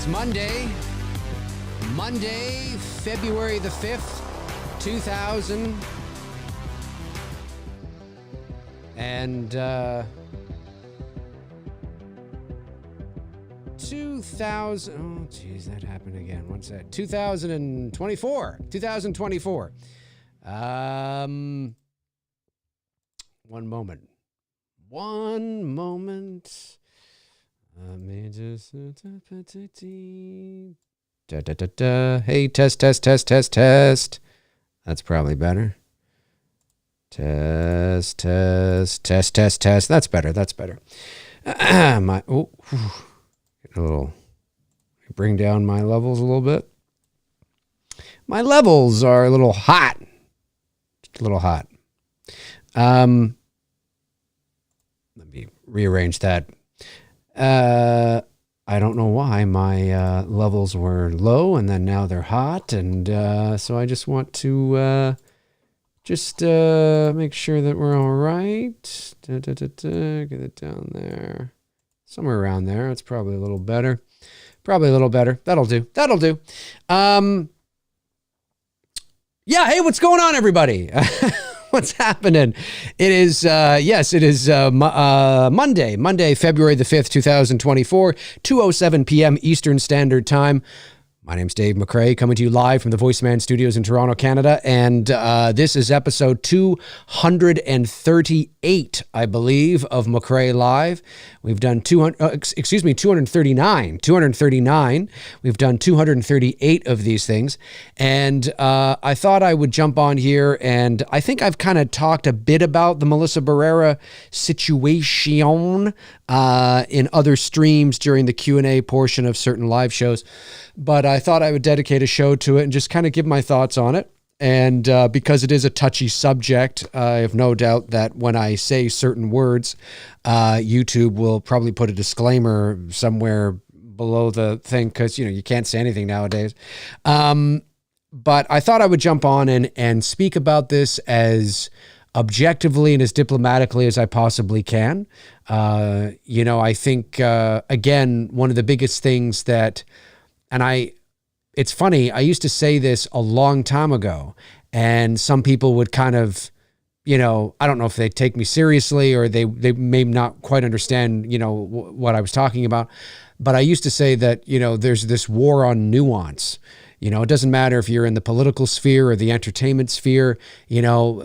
Monday, February the 5th, 2000. And, 2000, oh, geez, that happened again. What's that? 2024. One moment. Let me just... Hey, test. That's probably better. Test. That's better. Getting a little... Bring down my levels a little bit. My levels are a little hot. Just a little hot. Let me rearrange that. I don't know why my levels were low and then now they're hot, and so I just want to make sure that we're all right. Get it down there, somewhere around there. It's probably a little better. That'll do. Yeah. Hey, what's going on, everybody? What's happening? It is, Monday, February the 5th, 2024, 2:07 p.m. Eastern Standard Time. My name's Dave McRae, coming to you live from the Voice Man Studios in Toronto, Canada. And this is episode 238, I believe, of McRae Live. We've done 239. We've done 238 of these things. And I thought I would jump on here, and I think I've kind of talked a bit about the Melissa Barrera situation in other streams during the Q&A portion of certain live shows. But I thought I would dedicate a show to it and just kind of give my thoughts on it. And because it is a touchy subject, I have no doubt that when I say certain words, YouTube will probably put a disclaimer somewhere below the thing because, you can't say anything nowadays. But I thought I would jump on and speak about this as objectively and as diplomatically as I possibly can. I think, again, one of the biggest things that... And it's funny, I used to say this a long time ago, and some people would kind of, I don't know if they take me seriously or they may not quite understand, what I was talking about. But I used to say that, there's this war on nuance. It doesn't matter if you're in the political sphere or the entertainment sphere.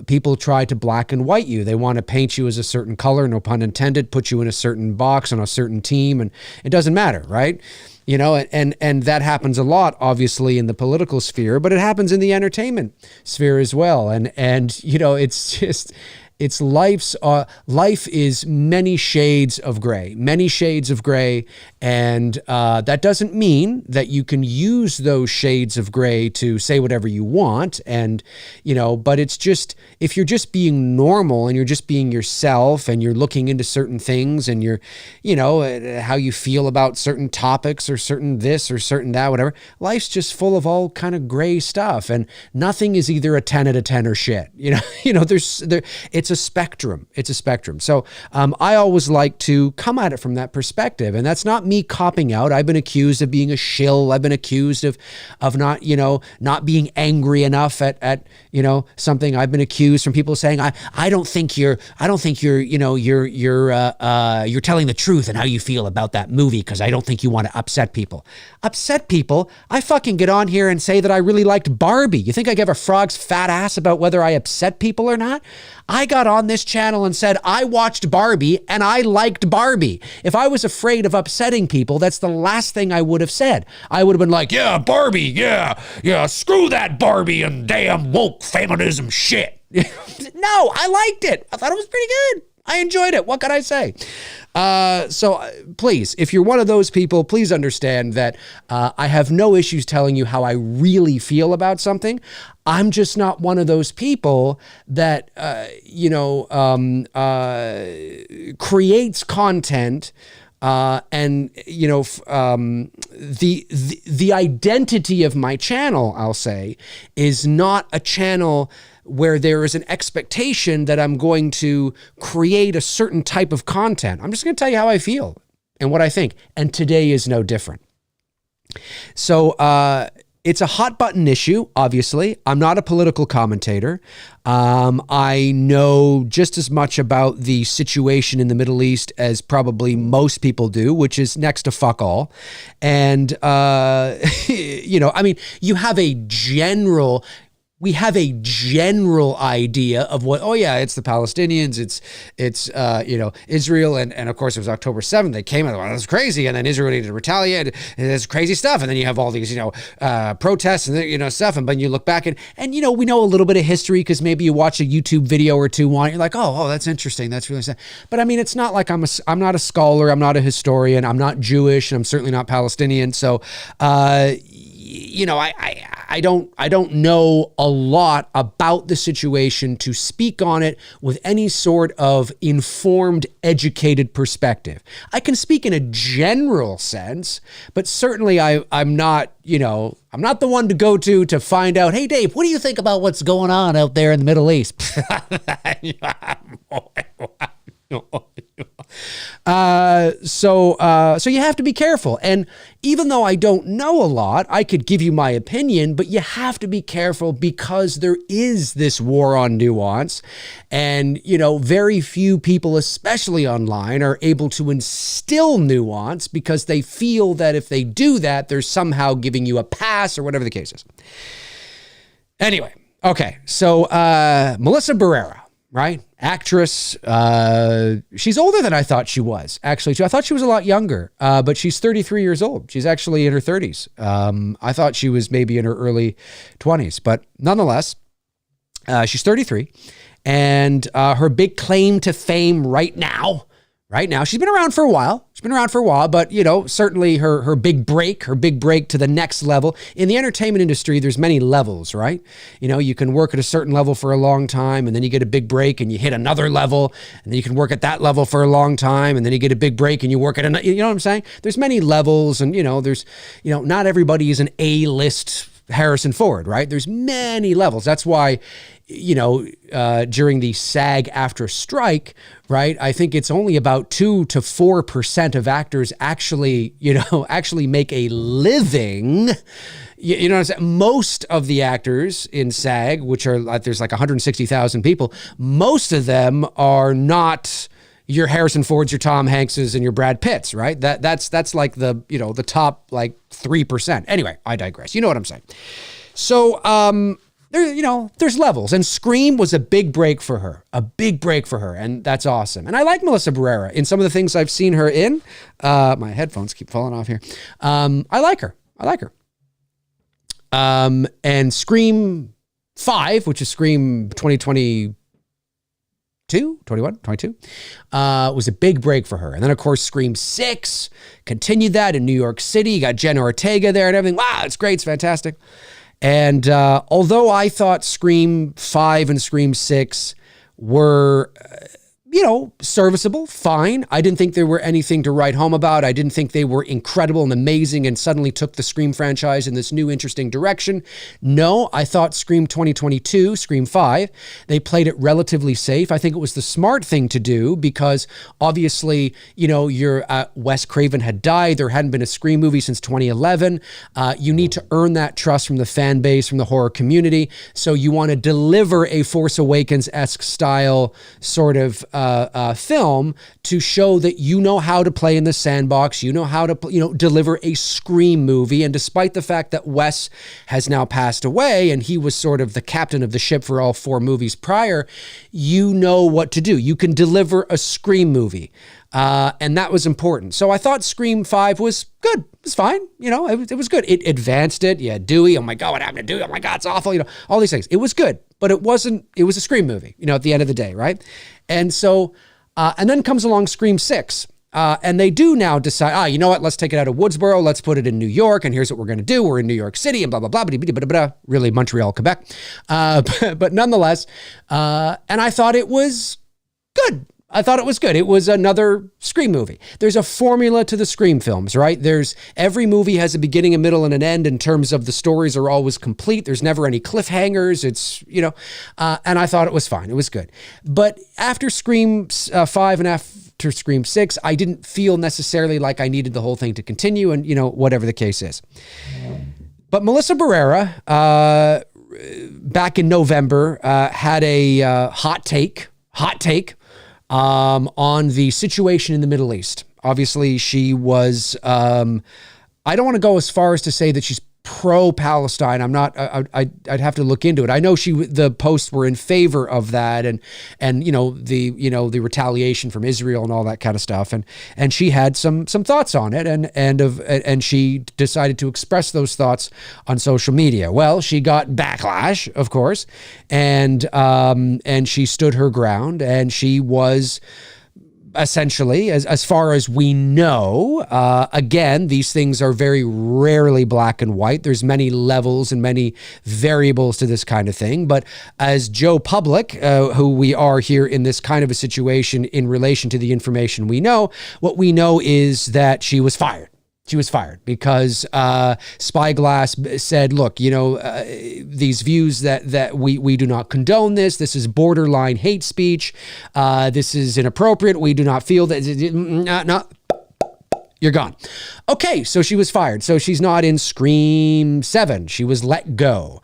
People try to black and white you. They want to paint you as a certain color, no pun intended, put you in a certain box on a certain team, and it doesn't matter, right? And that happens a lot, obviously, in the political sphere, but it happens in the entertainment sphere as well. And it's just... life is many shades of gray, and that doesn't mean that you can use those shades of gray to say whatever you want, and but it's just, if you're just being normal and you're just being yourself and you're looking into certain things and you're how you feel about certain topics or certain this or certain that, whatever, life's just full of all kind of gray stuff, and nothing is either a 10 out of 10 or shit. It's a spectrum. So I always like to come at it from that perspective. And that's not me copping out. I've been accused of being a shill. I've been accused of not, not being angry enough at something. I've been accused from people saying, I don't think you're telling the truth and how you feel about that movie, because I don't think you want to upset people. Upset people? I fucking get on here and say that I really liked Barbie. You think I give a frog's fat ass about whether I upset people or not? I got on this channel and said, I watched Barbie and I liked Barbie. If I was afraid of upsetting people, that's the last thing I would have said. I would have been like, yeah, Barbie, yeah, screw that Barbie and damn woke feminism shit. No, I liked it. I thought it was pretty good. I enjoyed it. What could I say? So please, if you're one of those people, please understand that I have no issues telling you how I really feel about something. I'm just not one of those people that, creates content and the identity of my channel, I'll say, is not a channel where there is an expectation that I'm going to create a certain type of content. I'm just going to tell you how I feel and what I think. And today is no different. So it's a hot button issue, obviously. I'm not a political commentator. I know just as much about the situation in the Middle East as probably most people do, which is next to fuck all. And, we have a general idea of what, oh yeah, it's the Palestinians, it's Israel, and of course it was October 7th, they came and, well, that's crazy, and then Israel needed to retaliate, and it's crazy stuff, and then you have all these, protests and, stuff, and then you look back and we know a little bit of history because maybe you watch a YouTube video or two on it, you're like, oh, that's interesting, that's really sad. But I mean, it's not like I'm not a scholar, I'm not a historian, I'm not Jewish, and I'm certainly not Palestinian, so, I don't know a lot about the situation to speak on it with any sort of informed, educated perspective. I can speak in a general sense, but certainly I'm not, I'm not the one to go to find out, hey, Dave, what do you think about what's going on out there in the Middle East? So you have to be careful. And even though I don't know a lot, I could give you my opinion, but you have to be careful because there is this war on nuance. And, very few people, especially online, are able to instill nuance because they feel that if they do that, they're somehow giving you a pass or whatever the case is. Anyway, okay. So, Melissa Barrera. Right? Actress. She's older than I thought she was, actually. I thought she was a lot younger, but she's 33 years old. She's actually in her 30s. I thought she was maybe in her early 20s, but nonetheless, she's 33. And her big claim to fame right now, she's been around for a while. But, certainly her big break to the next level. In the entertainment industry, there's many levels, right? You can work at a certain level for a long time, and then you get a big break and you hit another level, and then you can work at that level for a long time, and then you get a big break and you work at another, you know what I'm saying? There's many levels, and, not everybody is an A-list Harrison Ford, right? There's many levels. That's why, during the SAG-AFTRA strike, right, I think it's only about 2 to 4% of actors actually make a living. You know what I'm saying? Most of the actors in SAG, which are, there's like 160,000 people, most of them are not your Harrison Fords, your Tom Hankses, and your Brad Pitts, right? That's like the, the top like 3%. Anyway, I digress. You know what I'm saying? So, there's levels, and Scream was a big break for her, and that's awesome. And I like Melissa Barrera in some of the things I've seen her in. My headphones keep falling off here. I like her. And Scream 5, which is Scream 2022, was a big break for her. And then, of course, Scream 6 continued that in New York City. You got Jenna Ortega there and everything. Wow, it's great. It's fantastic. And although I thought Scream 5 and Scream 6 were, serviceable, fine. I didn't think there were anything to write home about. I didn't think they were incredible and amazing and suddenly took the Scream franchise in this new interesting direction. No, I thought Scream 2022, Scream 5, they played it relatively safe. I think it was the smart thing to do because obviously, Wes Craven had died. There hadn't been a Scream movie since 2011. You need to earn that trust from the fan base, from the horror community. So you want to deliver a Force Awakens-esque style sort of film to show that you know how to play in the sandbox, you know how to deliver a Scream movie. And despite the fact that Wes has now passed away and he was sort of the captain of the ship for all 4 movies prior, you know what to do. You can deliver a Scream movie. And that was important. So I thought Scream 5 was good. It was fine. It was good. It advanced it. Yeah, Dewey. Oh my God, what happened to Dewey? Oh my God, it's awful. All these things. It was good, but it was a Scream movie, at the end of the day, right? And so, and then comes along Scream 6. And they do now decide, you know what, let's take it out of Woodsboro, let's put it in New York, and here's what we're going to do. We're in New York City, and blah, blah, blah, blah, blah, blah, blah, really Montreal, Quebec. But nonetheless, and I thought it was good. It was another Scream movie. There's a formula to the Scream films, right? Every movie has a beginning, a middle, and an end in terms of the stories are always complete. There's never any cliffhangers. It's, and I thought it was fine. It was good. But after Scream 5 and after Scream 6, I didn't feel necessarily like I needed the whole thing to continue, and, whatever the case is. But Melissa Barrera, back in November, had a hot take on the situation in the Middle East. Obviously, she was, I don't want to go as far as to say that she's pro-Palestine. I'm not, I'd have to look into it. I know the posts were in favor of that and the retaliation from Israel and all that kind of stuff. And she had some thoughts on it and she decided to express those thoughts on social media. Well, she got backlash, of course, and she stood her ground, and she was essentially, as far as we know, again, these things are very rarely black and white. There's many levels and many variables to this kind of thing. But as Joe Public, who we are here in this kind of a situation in relation to the information we know, what we know is that she was fired. She was fired because Spyglass said, look, these views that we do not condone this. This is borderline hate speech. This is inappropriate. We do not feel that. No. You're gone. Okay, so she was fired. So she's not in Scream 7. She was let go.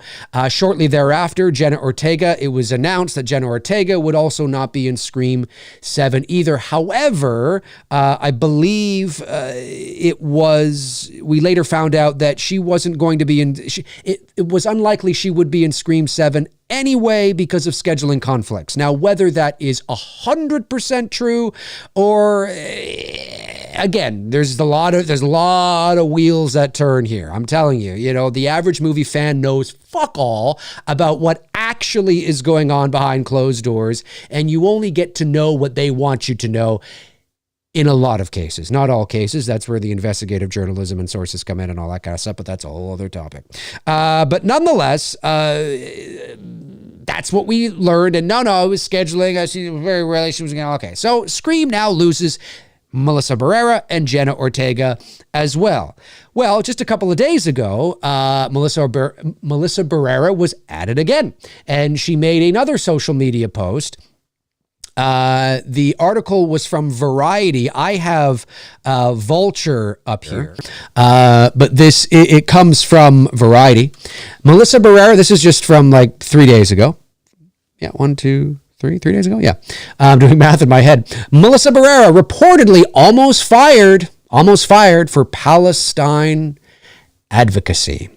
Shortly thereafter, Jenna Ortega, it was announced that Jenna Ortega would also not be in Scream 7 either. However, I believe we later found out that she wasn't going to be in, it was unlikely she would be in Scream 7 anyway because of scheduling conflicts. Now, whether that is 100% true or again, there's a lot of wheels that turn here. I'm telling you, the average movie fan knows fuck all about what actually is going on behind closed doors, and you only get to know what they want you to know in a lot of cases. Not all cases. That's where the investigative journalism and sources come in and all that kind of stuff, but that's a whole other topic. But nonetheless, that's what we learned. And no, it was scheduling. She very rarely she was going to, okay. So Scream now loses Melissa Barrera and Jenna Ortega as well. Well, just a couple of days ago, Melissa Barrera was at it again, and she made another social media post. The article was from Variety. I have Vulture up here, but it comes from Variety. Melissa Barrera, this is just from like 3 days ago. Yeah, 3 days ago? Yeah. I'm doing math in my head. Melissa Barrera reportedly almost fired for Palestine advocacy.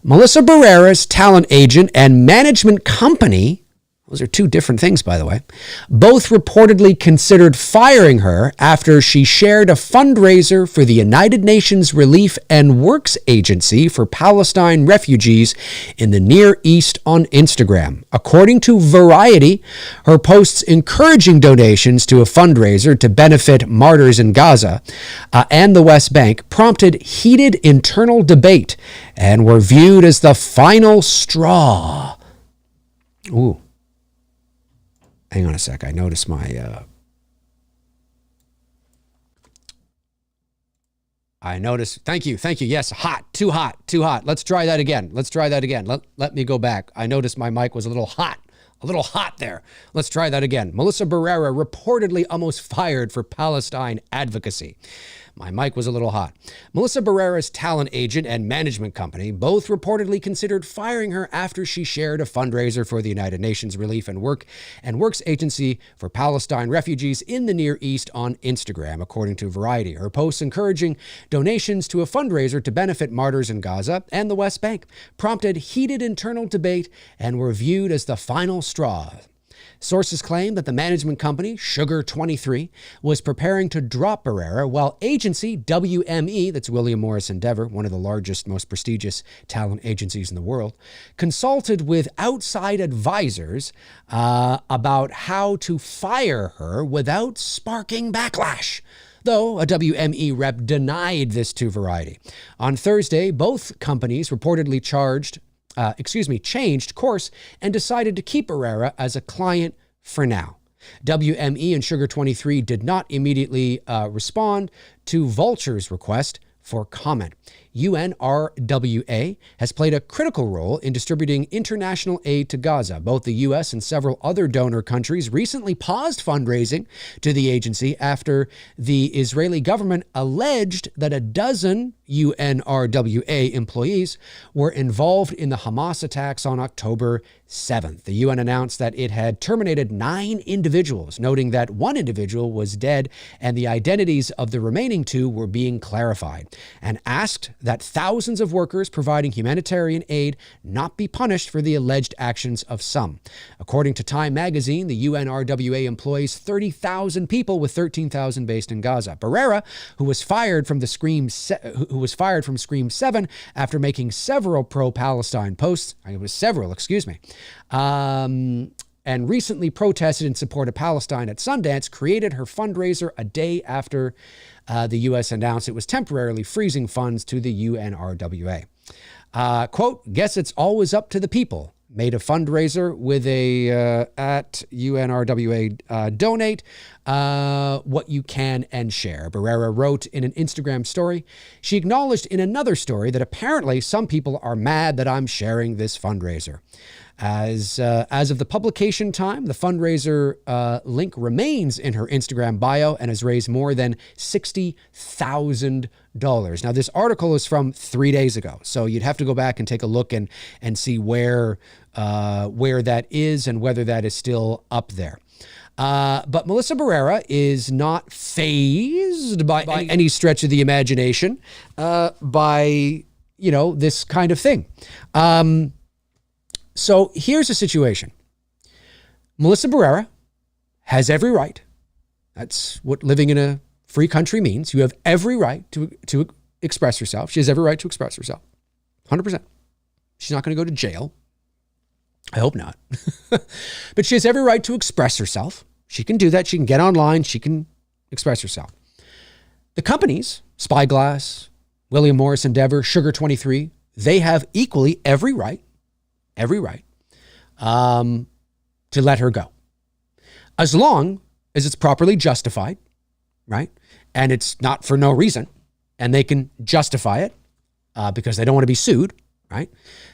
Melissa Barrera's talent agent and management company, those are two different things, by the way, both reportedly considered firing her after she shared a fundraiser for the United Nations Relief and Works Agency for Palestine refugees in the Near East on Instagram. According to Variety, her posts encouraging donations to a fundraiser to benefit martyrs in Gaza and the West Bank prompted heated internal debate and were viewed as the final straw. Ooh. Hang on a sec. I noticed my... Thank you. Yes, hot. Too hot. Let's try that again. Let me go back. I noticed my mic was a little hot there. Let's try that again. Melissa Barrera reportedly almost fired for Palestine advocacy. My mic was a little hot. Melissa Barrera's talent agent and management company both reportedly considered firing her after she shared a fundraiser for the United Nations Relief and Works Agency for Palestine refugees in the Near East on Instagram, according to Variety. Her posts encouraging donations to a fundraiser to benefit martyrs in Gaza and the West Bank prompted heated internal debate and were viewed as the final straw. Sources claim that the management company, Sugar 23, was preparing to drop Barrera, while agency WME, that's William Morris Endeavor, one of the largest, most prestigious talent agencies in the world, consulted with outside advisors about how to fire her without sparking backlash. Though a WME rep denied this to Variety. On Thursday, both companies reportedly changed course and decided to keep Barrera as a client for now. WME and Sugar 23 did not immediately respond to Vulture's request for comment. UNRWA has played a critical role in distributing international aid to Gaza. Both the U.S. and several other donor countries recently paused fundraising to the agency after the Israeli government alleged that a dozen UNRWA employees were involved in the Hamas attacks on October 7th. The UN announced that it had terminated 9 individuals, noting that one individual was dead and the identities of the remaining 2 were being clarified, and asked that thousands of workers providing humanitarian aid not be punished for the alleged actions of some. According to Time magazine, the UNRWA employs 30,000 people, with 13,000 based in Gaza. Barrera, who was fired from Scream 7 after making several pro-Palestine posts, and recently protested in support of Palestine at Sundance, created her fundraiser a day after the U.S. announced it was temporarily freezing funds to the UNRWA. Quote, "Guess it's always up to the people." Made a fundraiser with a at UNRWA donate what you can and share. Barrera wrote in an Instagram story. She acknowledged in another story that apparently some people are mad that I'm sharing this fundraiser. As of the publication time, the fundraiser link remains in her Instagram bio and has raised more than $60,000. Now, this article is from 3 days ago, so you'd have to go back and take a look and see where that is and whether that is still up there. But Melissa Barrera is not fazed by any stretch of the imagination by, this kind of thing. So here's the situation. Melissa Barrera has every right. That's what living in a free country means. You have every right to express yourself. She has every right to express herself. 100%. She's not going to go to jail. I hope not. But she has every right to express herself. She can do that. She can get online. She can express herself. The companies, Spyglass, William Morris Endeavor, Sugar 23, they have equally every right to let her go. As long as it's properly justified, right? And it's not for no reason. And they can justify it because they don't want to be sued, right?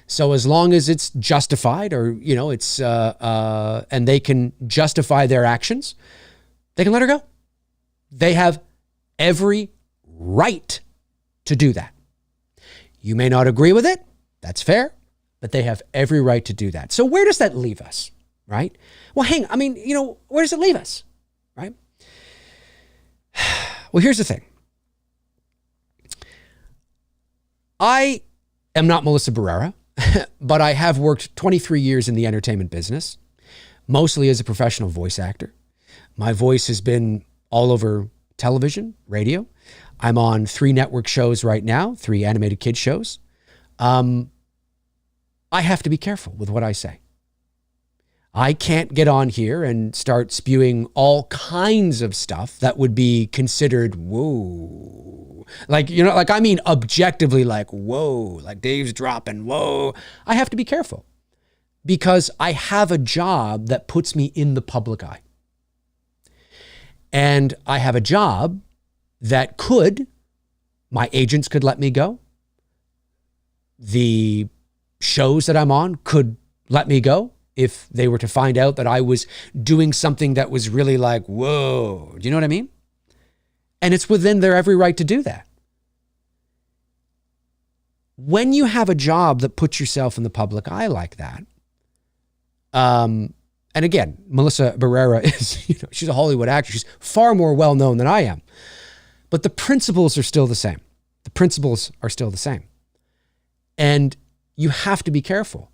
So as long as it's justified or, it's, and they can justify their actions, they can let her go. They have every right to do that. You may not agree with it. That's fair. But they have every right to do that. So where does that leave us, right? Well, where does it leave us, right? Well, here's the thing. I am not Melissa Barrera, but I have worked 23 years in the entertainment business, mostly as a professional voice actor. My voice has been all over television, radio. I'm on 3 network shows right now, 3 animated kids shows. I have to be careful with what I say. I can't get on here and start spewing all kinds of stuff that would be considered, whoa. Objectively, whoa, like Dave's dropping, whoa. I have to be careful because I have a job that puts me in the public eye. And I have a job that my agents could let me go. The shows that I'm on could let me go if they were to find out that I was doing something that was really whoa. Do you know what I mean? And it's within their every right to do that. When you have a job that puts yourself in the public eye like that, and again, Melissa Barrera is, she's a Hollywood actress. She's far more well-known than I am. But the principles are still the same. The principles are still the same. And you have to be careful.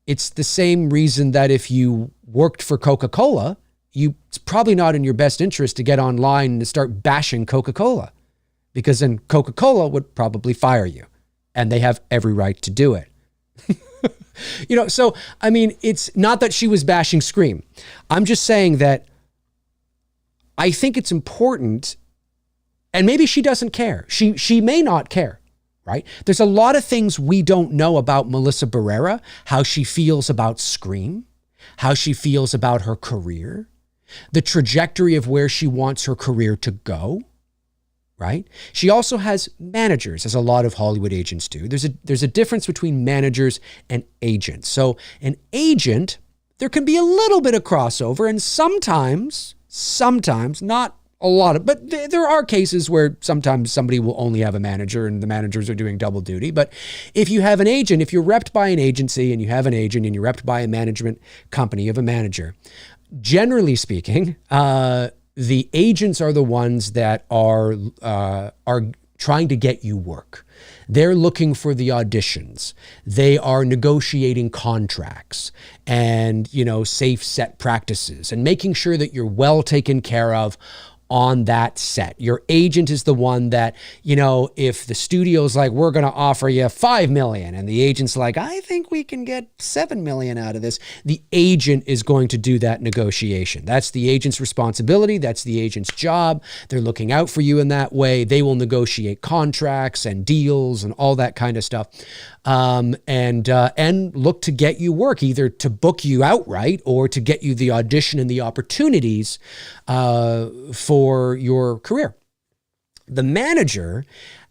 It's the same reason that if you worked for Coca-Cola, it's probably not in your best interest to get online and start bashing Coca-Cola, because then Coca-Cola would probably fire you, and they have every right to do it. It's not that she was bashing Scream. I'm just saying that I think it's important, and maybe she doesn't care. She may not care. Right? There's a lot of things we don't know about Melissa Barrera, how she feels about Scream, how she feels about her career, the trajectory of where she wants her career to go, right? She also has managers, as a lot of Hollywood agents do. There's a difference between managers and agents. So an agent, there can be a little bit of crossover, and sometimes, not a lot of, but there are cases where sometimes somebody will only have a manager and the managers are doing double duty. But if you have an agent, if you're repped by an agency and you have an agent and you're repped by a management company of a manager, generally speaking, the agents are the ones that are trying to get you work. They're looking for the auditions. They are negotiating contracts and, safe set practices and making sure that you're well taken care of on that set. Your agent is the one that, if the studio's like, we're going to offer you $5 million and the agent's like, I think we can get $7 million out of this, the agent is going to do that negotiation. That's the agent's responsibility. That's the agent's job. They're looking out for you in that way. They will negotiate contracts and deals and all that kind of stuff. And look to get you work, either to book you outright or to get you the audition and the opportunities for your career. The manager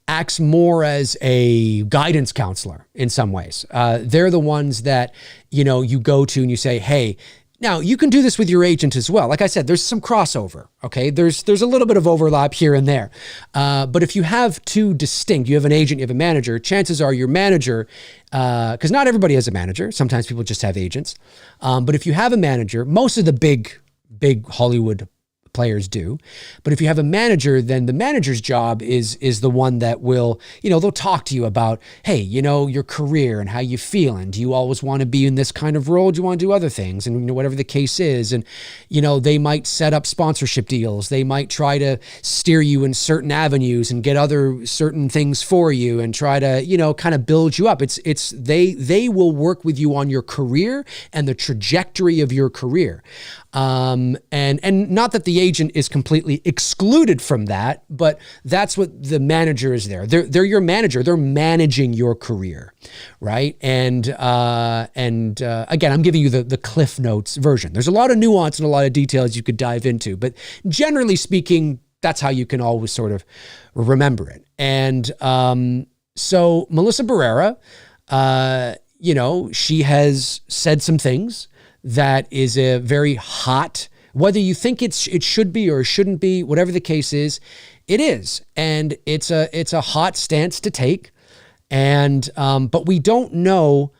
acts more as a guidance counselor in some ways. They're the ones that, you go to and you say, hey, now you can do this with your agent as well. Like I said, there's some crossover. Okay. There's a little bit of overlap here and there. But if you have two distinct, you have an agent, you have a manager, chances are your manager, because not everybody has a manager. Sometimes people just have agents. But if you have a manager, most of the big Hollywood players do. But if you have a manager, then the manager's job is the one that will, they'll talk to you about, hey, your career and how you feel. And do you always want to be in this kind of role? Do you want to do other things? And whatever the case is. And, they might set up sponsorship deals. They might try to steer you in certain avenues and get other certain things for you and try to, kind of build you up. They will work with you on your career and the trajectory of your career. And not that the agent is completely excluded from that, but that's what the manager is there. They're your manager. They're managing your career, right? And again, I'm giving you the Cliff Notes version. There's a lot of nuance and a lot of details you could dive into, but generally speaking, that's how you can always sort of remember it. And so Melissa Barrera, she has said some things that is a very hot, whether you think it should be or shouldn't be, whatever the case is, it is. And it's a hot stance to take. And, but we don't know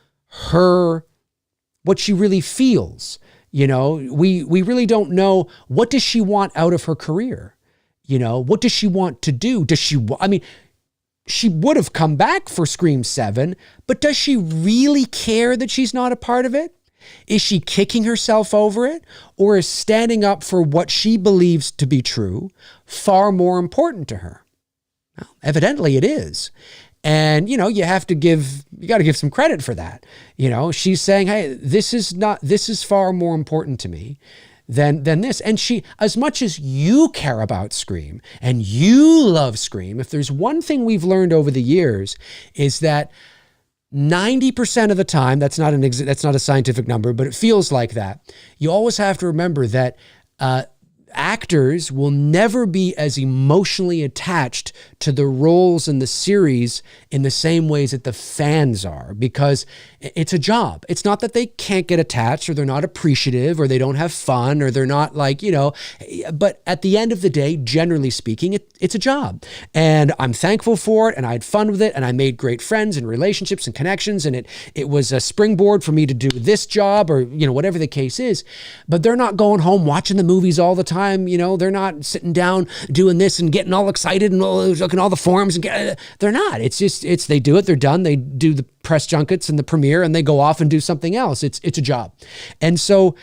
what she really feels. We really don't know, what does she want out of her career? What does she want to do? She would have come back for Scream 7, but does she really care that she's not a part of it? Is she kicking herself over it, or is standing up for what she believes to be true far more important to her? Well, evidently it is. And, you got to give some credit for that. She's saying, hey, this is far more important to me than this. And she, as much as you care about Scream and you love Scream, if there's one thing we've learned over the years, is that 90% of the time, that's not a scientific number, but it feels like that. You always have to remember that actors will never be as emotionally attached to the roles in the series in the same ways that the fans are, because it's a job. It's not that they can't get attached or they're not appreciative or they don't have fun or they're not but at the end of the day, generally speaking, it's a job. And I'm thankful for it, and I had fun with it, and I made great friends and relationships and connections, and it was a springboard for me to do this job or, whatever the case is. But they're not going home watching the movies all the time. They're not sitting down doing this and getting all excited and looking at all the forums. They're not. They do it. They're done. They do the press junkets and the premiere, and they go off and do something else. It's a job. And so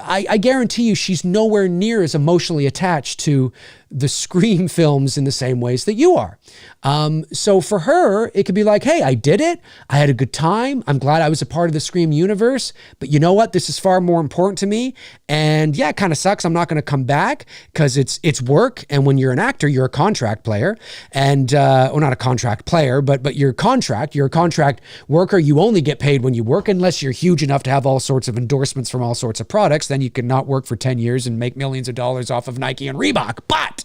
I guarantee you she's nowhere near as emotionally attached to the Scream films in the same ways that you are. So for her, it could be like, hey, I did it. I had a good time. I'm glad I was a part of the Scream universe. But you know what? This is far more important to me. And yeah, it kind of sucks. I'm not going to come back because it's work. And when you're an actor, you're a contract player. And, well, not a contract player, but you're a contract worker. You only get paid when you work, unless you're huge enough to have all sorts of endorsements from all sorts of products. Then you can not work for 10 years and make millions of dollars off of Nike and Reebok. But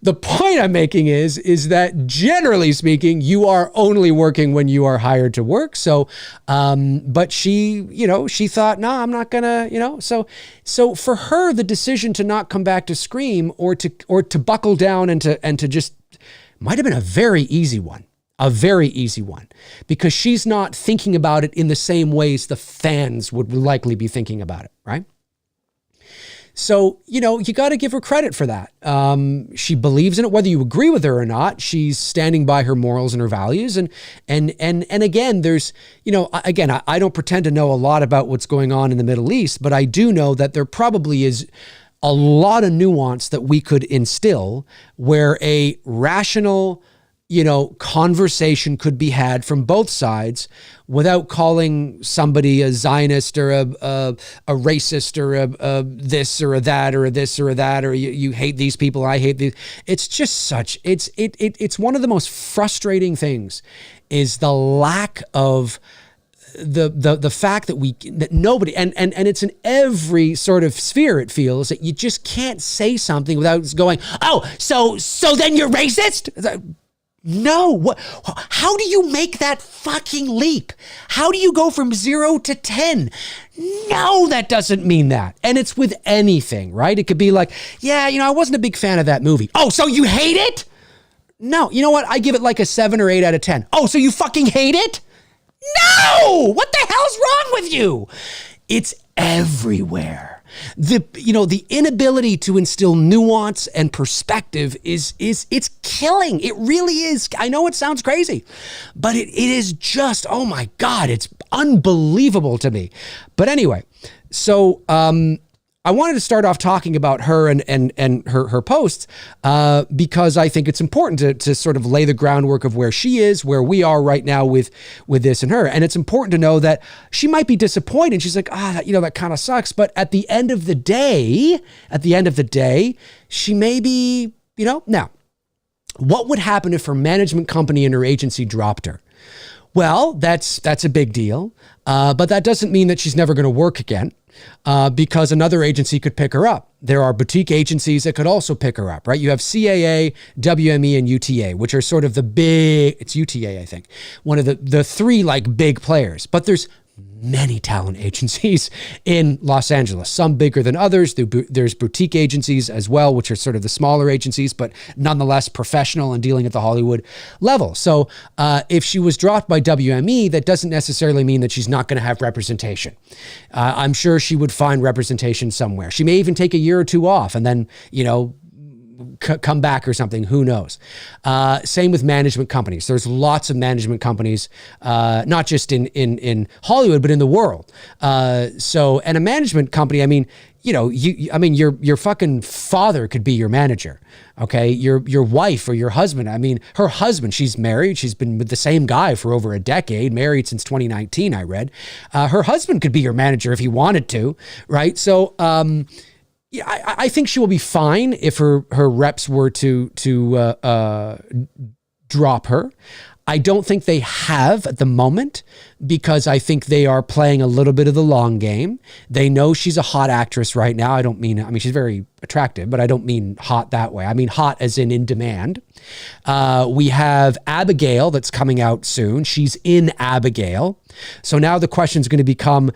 The point I'm making is that generally speaking, you are only working when you are hired to work. So, but she, she thought, no, I'm not gonna, so for her, the decision to not come back to Scream or to buckle down and to just might have been a very easy one. A very easy one, because she's not thinking about it in the same ways the fans would likely be thinking about it, right? So, you got to give her credit for that. She believes in it, whether you agree with her or not. She's standing by her morals and her values. And again, there's, I don't pretend to know a lot about what's going on in the Middle East, but I do know that there probably is a lot of nuance that we could instill where a rational, conversation could be had from both sides without calling somebody a Zionist or a racist or a this or a that or a this or a that, or you hate these people, I hate these. It's just it's one of the most frustrating things is the lack of the fact that nobody, and it's in every sort of sphere, it feels that you just can't say something without going, oh, so then you're racist? No. How do you make that fucking leap? How do you go from 0 to 10? No, that doesn't mean that. And it's with anything, right? It could be like, yeah, I wasn't a big fan of that movie. Oh, so you hate it? No, you know what? I give it like a 7 or 8 out of 10. Oh, so you fucking hate it? No! What the hell's wrong with you? It's everywhere. The inability to instill nuance and perspective it's killing. It really is. I know it sounds crazy, but it is just, oh my God, it's unbelievable to me. But anyway, so I wanted to start off talking about her and her posts because I think it's important to sort of lay the groundwork of where she is, where we are right now with this and her. And it's important to know that she might be disappointed. She's like, that kind of sucks. But at the end of the day, she may be, now, what would happen if her management company and her agency dropped her? Well, that's a big deal. But that doesn't mean that she's never going to work again. Because another agency could pick her up. There are boutique agencies that could also pick her up, right? You have CAA, WME, and UTA, which are sort of the big, it's UTA, I think, one of the three like big players. But there's many talent agencies in Los Angeles, some bigger than others. There's boutique agencies as well, which are sort of the smaller agencies, but nonetheless professional and dealing at the Hollywood level. So if she was dropped by WME, that doesn't necessarily mean that she's not going to have representation. I'm sure she would find representation somewhere. She may even take a year or two off and then, come back or something. Who knows? Same with management companies. There's lots of management companies, not just in Hollywood, but in the world. And a management company, your fucking father could be your manager. Okay. Your wife or your husband. Her husband, she's married. She's been with the same guy for over a decade, married since 2019, I read. Her husband could be your manager if he wanted to. Right. So, yeah, I think she will be fine if her reps were to drop her. I don't think they have at the moment because I think they are playing a little bit of the long game. They know she's a hot actress right now. I mean, she's very attractive, but I don't mean hot that way. I mean hot as in demand. We have Abigail that's coming out soon. She's in Abigail. So now the question is going to become,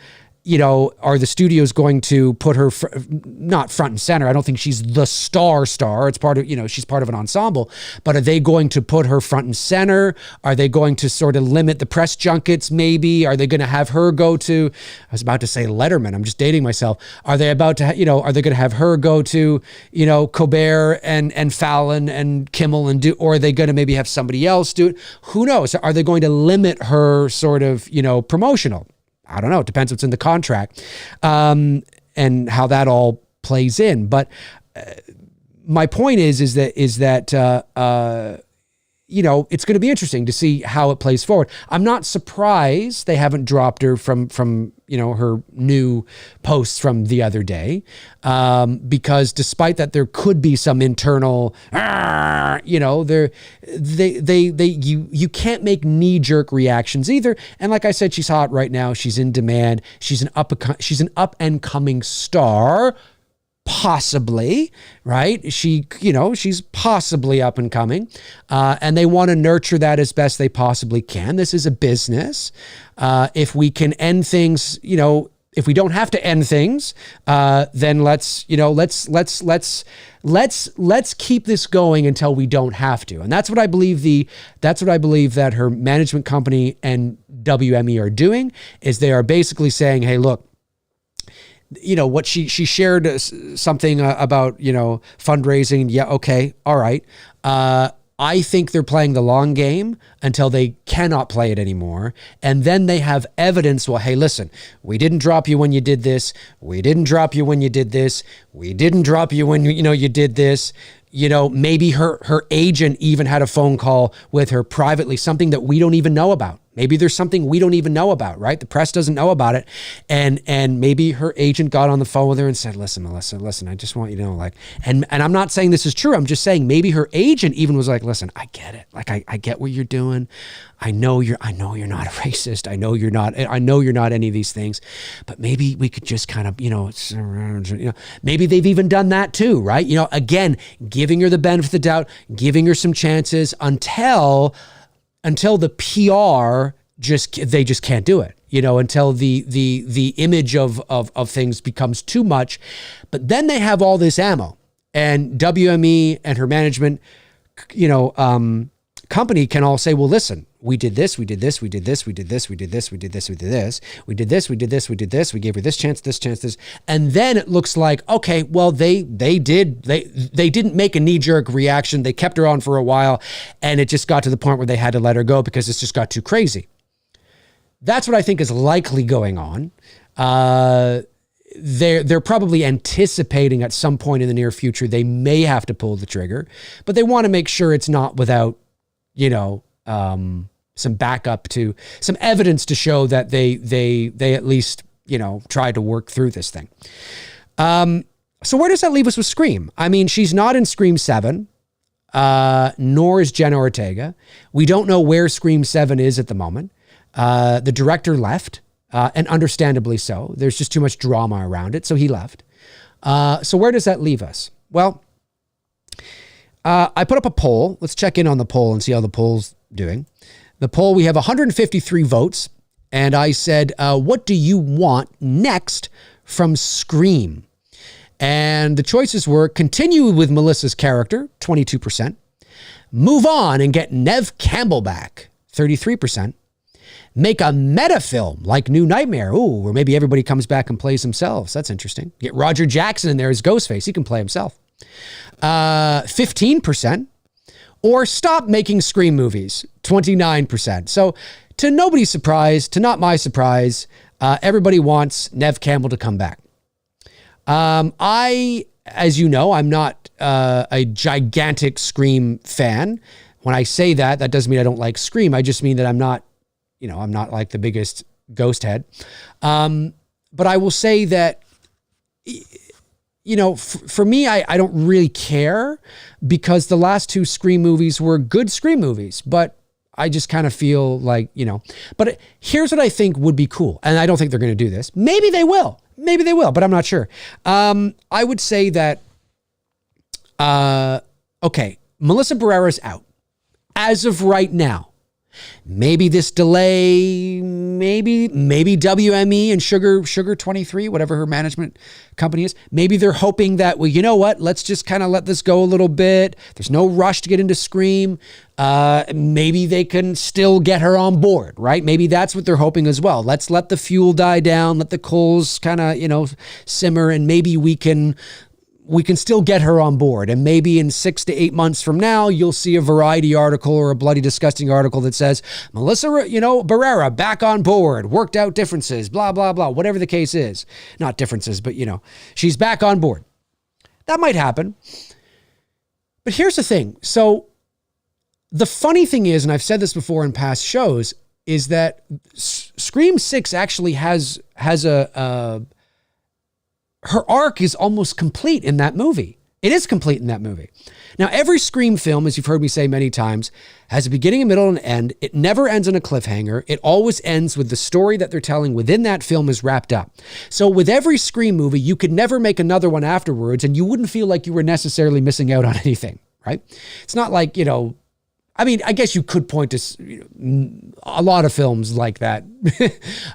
are the studios going to put her not front and center? I don't think she's the star. It's part of, she's part of an ensemble, but are they going to put her front and center? Are they going to sort of limit the press junkets? Maybe. Are they going to have her go to, I was about to say Letterman. I'm just dating myself. Are they about to, are they going to have her go to, Colbert and Fallon and Kimmel or are they going to maybe have somebody else do it? Who knows? Are they going to limit her sort of, promotional? I don't know. It depends what's in the contract and how that all plays in. But my point is that it's going to be interesting to see how it plays forward. I'm not surprised they haven't dropped her from her new posts from the other day, because despite that, there could be some internal, you can't make knee-jerk reactions either. And like I said, she's hot right now. She's in demand. She's an up and coming star. possibly, right? She's possibly up and coming, and they want to nurture that as best they possibly can. This is a business. If we can end things, if we don't have to end things, then let's keep this going until we don't have to. And that's what I believe that her management company and WME are doing, is they are basically saying, hey, look, what she shared something about, fundraising. Yeah. Okay. All right. I think they're playing the long game until they cannot play it anymore. And then they have evidence. Well, hey, listen, we didn't drop you when you did this. We didn't drop you when you did this. We didn't drop you when, you did this. Maybe her agent even had a phone call with her privately, something that we don't even know about. Maybe there's something we don't even know about, right? The press doesn't know about it. And maybe her agent got on the phone with her and said, listen, Melissa, I just want you to know, and I'm not saying this is true. I'm just saying maybe her agent even was like, listen, I get it. I get what you're doing. I know you're not a racist. I know you're not any of these things, but maybe we could just kind of, maybe they've even done that too, right? Again, giving her the benefit of the doubt, giving her some chances until the PR they just can't do it, until the image of things becomes too much. But then they have all this ammo, and WME and her management, company can all say, well, listen, we did this, we did this, we did this, we did this, we did this, we did this, we did this, we did this, we did this, we did this, we gave her this chance, this. And then it looks like, okay, well, they didn't make a knee-jerk reaction. They kept her on for a while, and it just got to the point where they had to let her go because this just got too crazy. That's what I think is likely going on. They're probably anticipating at some point in the near future they may have to pull the trigger, but they want to make sure it's not without, some backup, to some evidence to show that they at least, tried to work through this thing. So where does that leave us with Scream? I mean, she's not in Scream 7, nor is Jenna Ortega. We don't know where Scream 7 is at the moment. The director left, and understandably so. There's just too much drama around it, so he left. So where does that leave us? Well, I put up a poll. Let's check in on the poll and see how the poll's doing. The poll, we have 153 votes. And I said, what do you want next from Scream? And the choices were: continue with Melissa's character, 22%. Move on and get Neve Campbell back, 33%. Make a meta film like New Nightmare. Ooh, where maybe everybody comes back and plays themselves. That's interesting. Get Roger Jackson in there as Ghostface. He can play himself. 15%. Or stop making Scream movies, 29%. So to nobody's surprise, to not my surprise, everybody wants Neve Campbell to come back. As you know, I'm not a gigantic Scream fan. When I say that, that doesn't mean I don't like Scream. I just mean that I'm not like the biggest ghost head. But I will say that, for me, I don't really care, because the last two Scream movies were good Scream movies, but I just kind of feel like, but here's what I think would be cool. And I don't think they're going to do this. Maybe they will, but I'm not sure. I would say that, okay, Melissa Barrera's out as of right now. Maybe this delay, maybe WME and Sugar 23, whatever her management company is, maybe they're hoping that, well, you know what, let's just kind of let this go a little bit. There's no rush to get into Scream. Maybe they can still get her on board, right? Maybe that's what they're hoping as well. Let's let the fuel die down, let the coals kind of, simmer, and maybe we can still get her on board. And maybe in 6 to 8 months from now, you'll see a Variety article or a Bloody Disgusting article that says, Melissa, Barrera back on board, worked out differences, blah, blah, blah, whatever the case is. Not differences, but she's back on board. That might happen. But here's the thing. So the funny thing is, and I've said this before in past shows, is that Scream 6 actually has her arc is almost complete in that movie. It is complete in that movie. Now, every Scream film, as you've heard me say many times, has a beginning, a middle, and an end. It never ends on a cliffhanger. It always ends with the story that they're telling within that film is wrapped up. So with every Scream movie, you could never make another one afterwards, and you wouldn't feel like you were necessarily missing out on anything, right? It's not like, I mean, I guess you could point to a lot of films like that.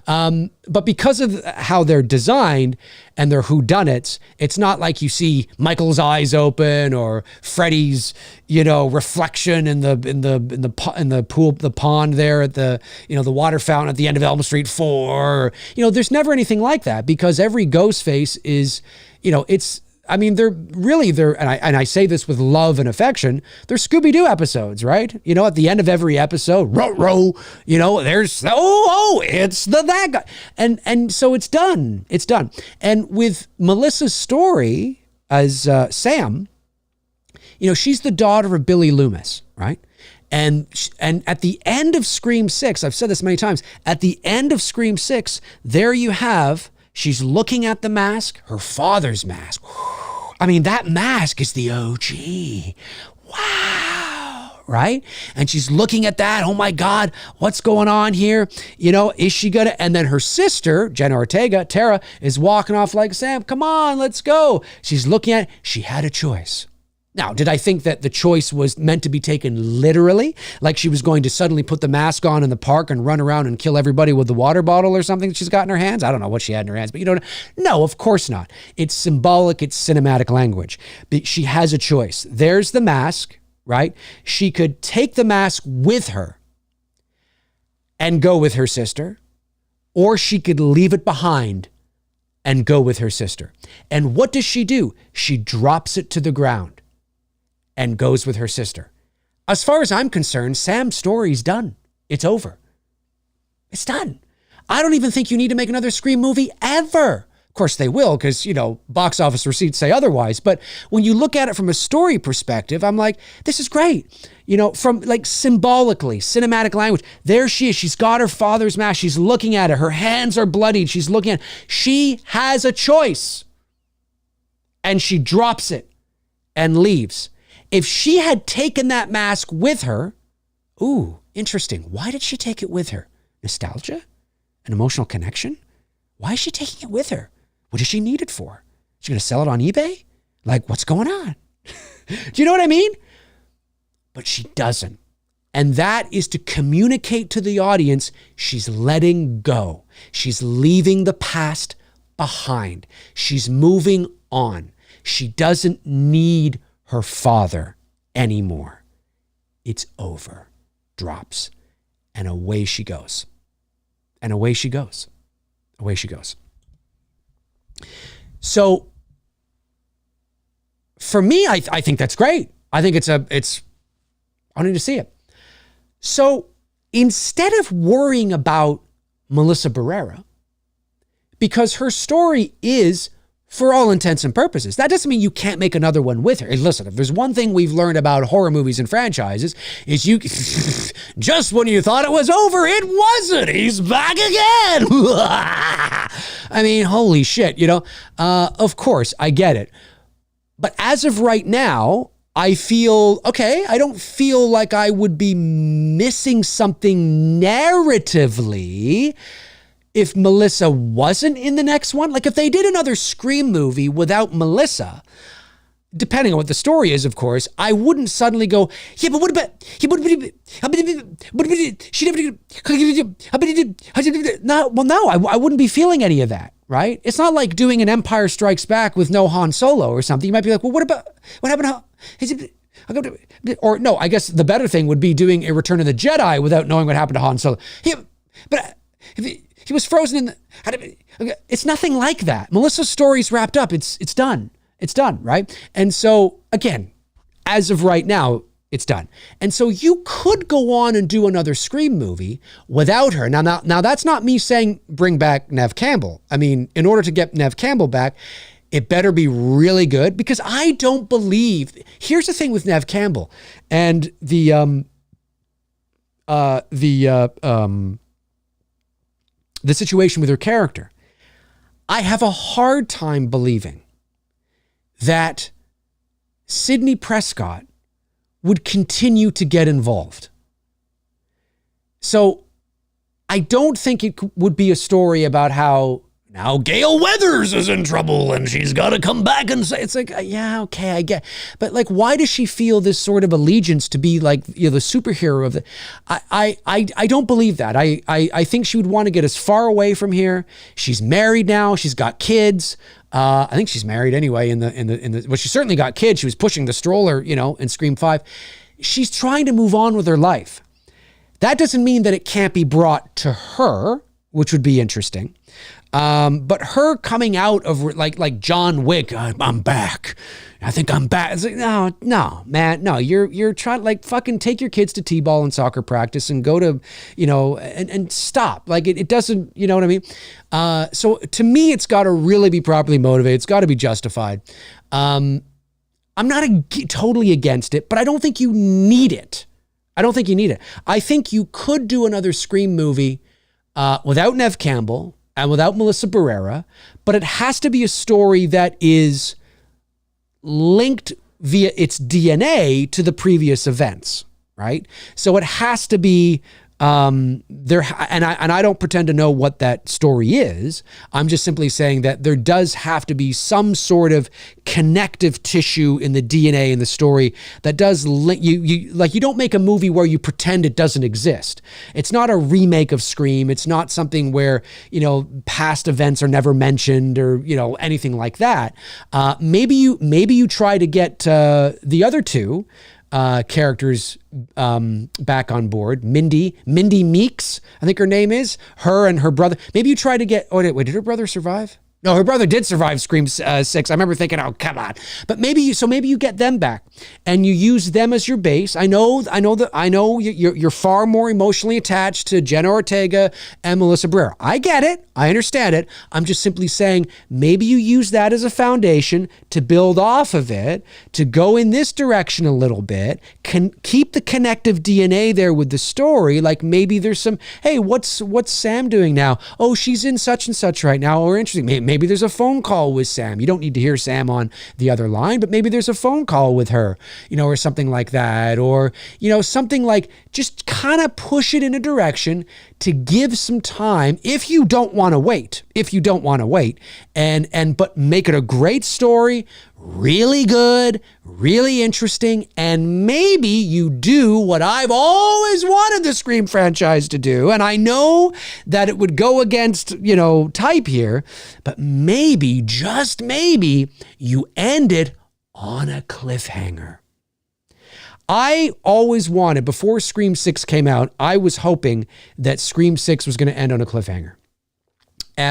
But because of how they're designed and their whodunits, it's not like you see Michael's eyes open or Freddy's, reflection in the pool, the pond there at the water fountain at the end of Elm Street 4. There's never anything like that, because every ghost face is, and I say this with love and affection, they're Scooby-Doo episodes, right? At the end of every episode, there's, it's that guy. And so it's done. It's done. And with Melissa's story as Sam, she's the daughter of Billy Loomis, right? And at the end of Scream 6, I've said this many times, at the end of Scream 6, there you have, she's looking at the mask, her father's mask. I mean, that mask is the OG. Wow. Right? And she's looking at that. Oh my God, what's going on here? Is she gonna? And then her sister, Jenna Ortega, Tara, is walking off like, Sam, come on, let's go. She's looking at it. She had a choice. Now, did I think that the choice was meant to be taken literally? Like she was going to suddenly put the mask on in the park and run around and kill everybody with the water bottle or something that she's got in her hands? I don't know what she had in her hands, but no, of course not. It's symbolic, it's cinematic language. But she has a choice. There's the mask, right? She could take the mask with her and go with her sister, or she could leave it behind and go with her sister. And what does she do? She drops it to the ground and goes with her sister. As far as I'm concerned, Sam's story's done. It's over. It's done. I don't even think you need to make another Scream movie ever. Of course they will, because, box office receipts say otherwise. But when you look at it from a story perspective, I'm like, this is great. From like symbolically, cinematic language, there she is. She's got her father's mask. She's looking at it. Her hands are bloodied. She's looking at it. She has a choice. And she drops it and leaves. If she had taken that mask with her, ooh, interesting. Why did she take it with her? Nostalgia? An emotional connection? Why is she taking it with her? What does she need it for? Is she going to sell it on eBay? Like, what's going on? Do you know what I mean? But she doesn't. And that is to communicate to the audience she's letting go. She's leaving the past behind. She's moving on. She doesn't need her father anymore. It's over. Drops. And away she goes. And away she goes. Away she goes. So for me, I think that's great. I think I need to see it. So instead of worrying about Melissa Barrera, because her story is, for all intents and purposes, that doesn't mean you can't make another one with her. And listen, if there's one thing we've learned about horror movies and franchises, is you just when you thought it was over, it wasn't. He's back again. I mean, holy shit, of course, I get it. But as of right now, I feel, okay, I don't feel like I would be missing something narratively if Melissa wasn't in the next one. Like if they did another Scream movie without Melissa, depending on what the story is, of course, I wouldn't suddenly go, yeah, but what about, no, I wouldn't be feeling any of that, right? It's not like doing an Empire Strikes Back with no Han Solo or something. You might be like, well, what happened to, or no, I guess the better thing would be doing a Return of the Jedi without knowing what happened to Han Solo. He was frozen in the, it's nothing like that. Melissa's story's wrapped up. It's done. It's done, right? And so again, as of right now, it's done. And so you could go on and do another Scream movie without her. Now that's not me saying bring back Neve Campbell. I mean, in order to get Neve Campbell back, it better be really good, because I don't believe, here's the thing with Neve Campbell and the situation with her character. I have a hard time believing that Sidney Prescott would continue to get involved. So I don't think it would be a story about how now Gail Weathers is in trouble and she's got to come back and say, it's like, yeah, okay, I get, but like, why does she feel this sort of allegiance to be like, you know, the superhero of the, I don't believe that. I think she would want to get as far away from here. She's married now. She's got kids. I think she's married anyway well, she certainly got kids. She was pushing the stroller, you know, in Scream 5. She's trying to move on with her life. That doesn't mean that it can't be brought to her, which would be interesting. But her coming out of like John Wick, I'm back. I think I'm back. It's like, no, man, no. You're trying, like, fucking take your kids to t-ball and soccer practice and go to, you know, and stop. Like it doesn't, you know what I mean? So to me, it's got to really be properly motivated. It's got to be justified. I'm not totally against it, but I don't think you need it. I don't think you need it. I think you could do another Scream movie without Neve Campbell and without Melissa Barrera, but it has to be a story that is linked via its DNA to the previous events, right? So it has to be there, and I don't pretend to know what that story is. I'm just simply saying that there does have to be some sort of connective tissue in the DNA in the story that does link you. Like, you don't make a movie where you pretend it doesn't exist. It's not a remake of Scream. It's not something where, you know, past events are never mentioned or, you know, anything like that. Maybe you try to get the other two characters back on board. Mindy Meeks, I think her name is, her and her brother. Maybe you try to get, wait, did her brother survive? No, her brother did survive Scream 6. I remember thinking, oh, come on. But maybe you get them back and you use them as your base. I know you're far more emotionally attached to Jenna Ortega and Melissa Barrera. I get it. I understand it. I'm just simply saying maybe you use that as a foundation to build off of it, to go in this direction a little bit, keep the connective DNA there with the story. Like, maybe there's some, hey, what's Sam doing now? Oh, she's in such and such right now. Or interesting. Maybe there's a phone call with Sam. You don't need to hear Sam on the other line, but maybe there's a phone call with her, you know, or something like that. Or, you know, something like, just kind of push it in a direction to give some time if you don't want to wait, but make it a great story, really good, really interesting, and maybe you do what I've always wanted the Scream franchise to do, and I know that it would go against, you know, type here, but maybe, just maybe, you end it on a cliffhanger. I always wanted, before Scream 6 came out, I was hoping that Scream 6 was going to end on a cliffhanger.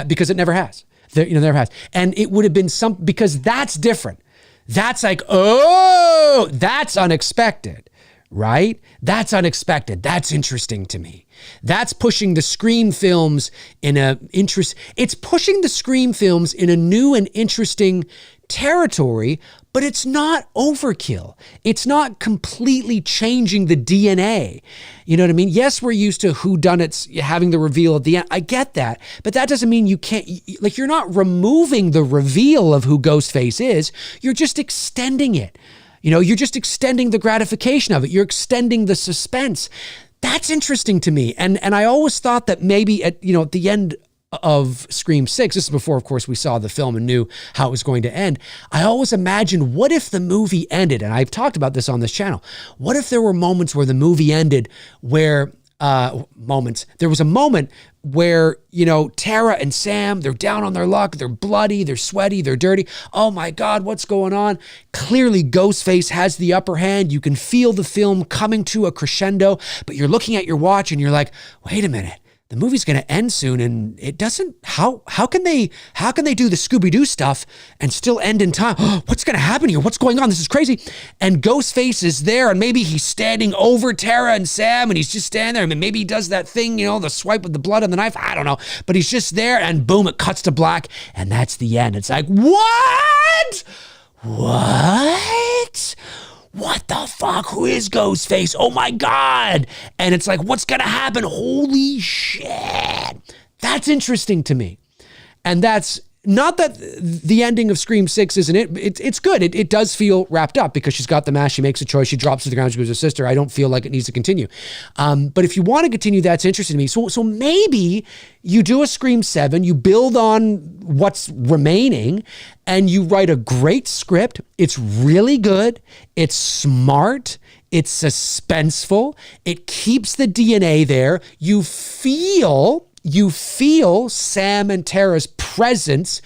Because it never has. Never has. And it would have been because that's different. That's like, oh, that's unexpected, right? That's unexpected. That's interesting to me. That's pushing the Scream films it's pushing the Scream films in a new and interesting territory, but it's not overkill. It's not completely changing the DNA. You know what I mean? Yes, we're used to whodunits having the reveal at the end. I get that, but that doesn't mean you can't, like, you're not removing the reveal of who Ghostface is. You're just extending it. You know, you're just extending the gratification of it. You're extending the suspense. That's interesting to me. And I always thought that maybe at the end of Scream 6, this is before, of course, we saw the film and knew how it was going to end. I always imagined, what if the movie ended, and I've talked about this on this channel, what if there were moments where the movie ended where, there was a moment where, you know, Tara and Sam, they're down on their luck, they're bloody, they're sweaty, they're dirty. Oh my God, what's going on? Clearly Ghostface has the upper hand. You can feel the film coming to a crescendo, but you're looking at your watch and you're like, wait a minute. The movie's going to end soon, and it doesn't. How can they do the Scooby-Doo stuff and still end in time? What's going to happen here? What's going on? This is crazy. And Ghostface is there, and maybe he's standing over Tara and Sam, and he's just standing there. I mean, maybe he does that thing, you know, the swipe with the blood on the knife. I don't know, but he's just there, and boom, it cuts to black, and that's the end. It's like, what? What the fuck? Who is Ghostface? Oh my God. And it's like, what's going to happen? Holy shit. That's interesting to me. And that's not that the ending of Scream 6 isn't it. It's good. It does feel wrapped up because she's got the mask. She makes a choice. She drops to the ground. She goes to her sister. I don't feel like it needs to continue. But if you want to continue, that's interesting to me. So maybe you do a Scream 7, you build on what's remaining, and you write a great script. It's really good. It's smart. It's suspenseful. It keeps the DNA there. You feel Sam and Tara's presence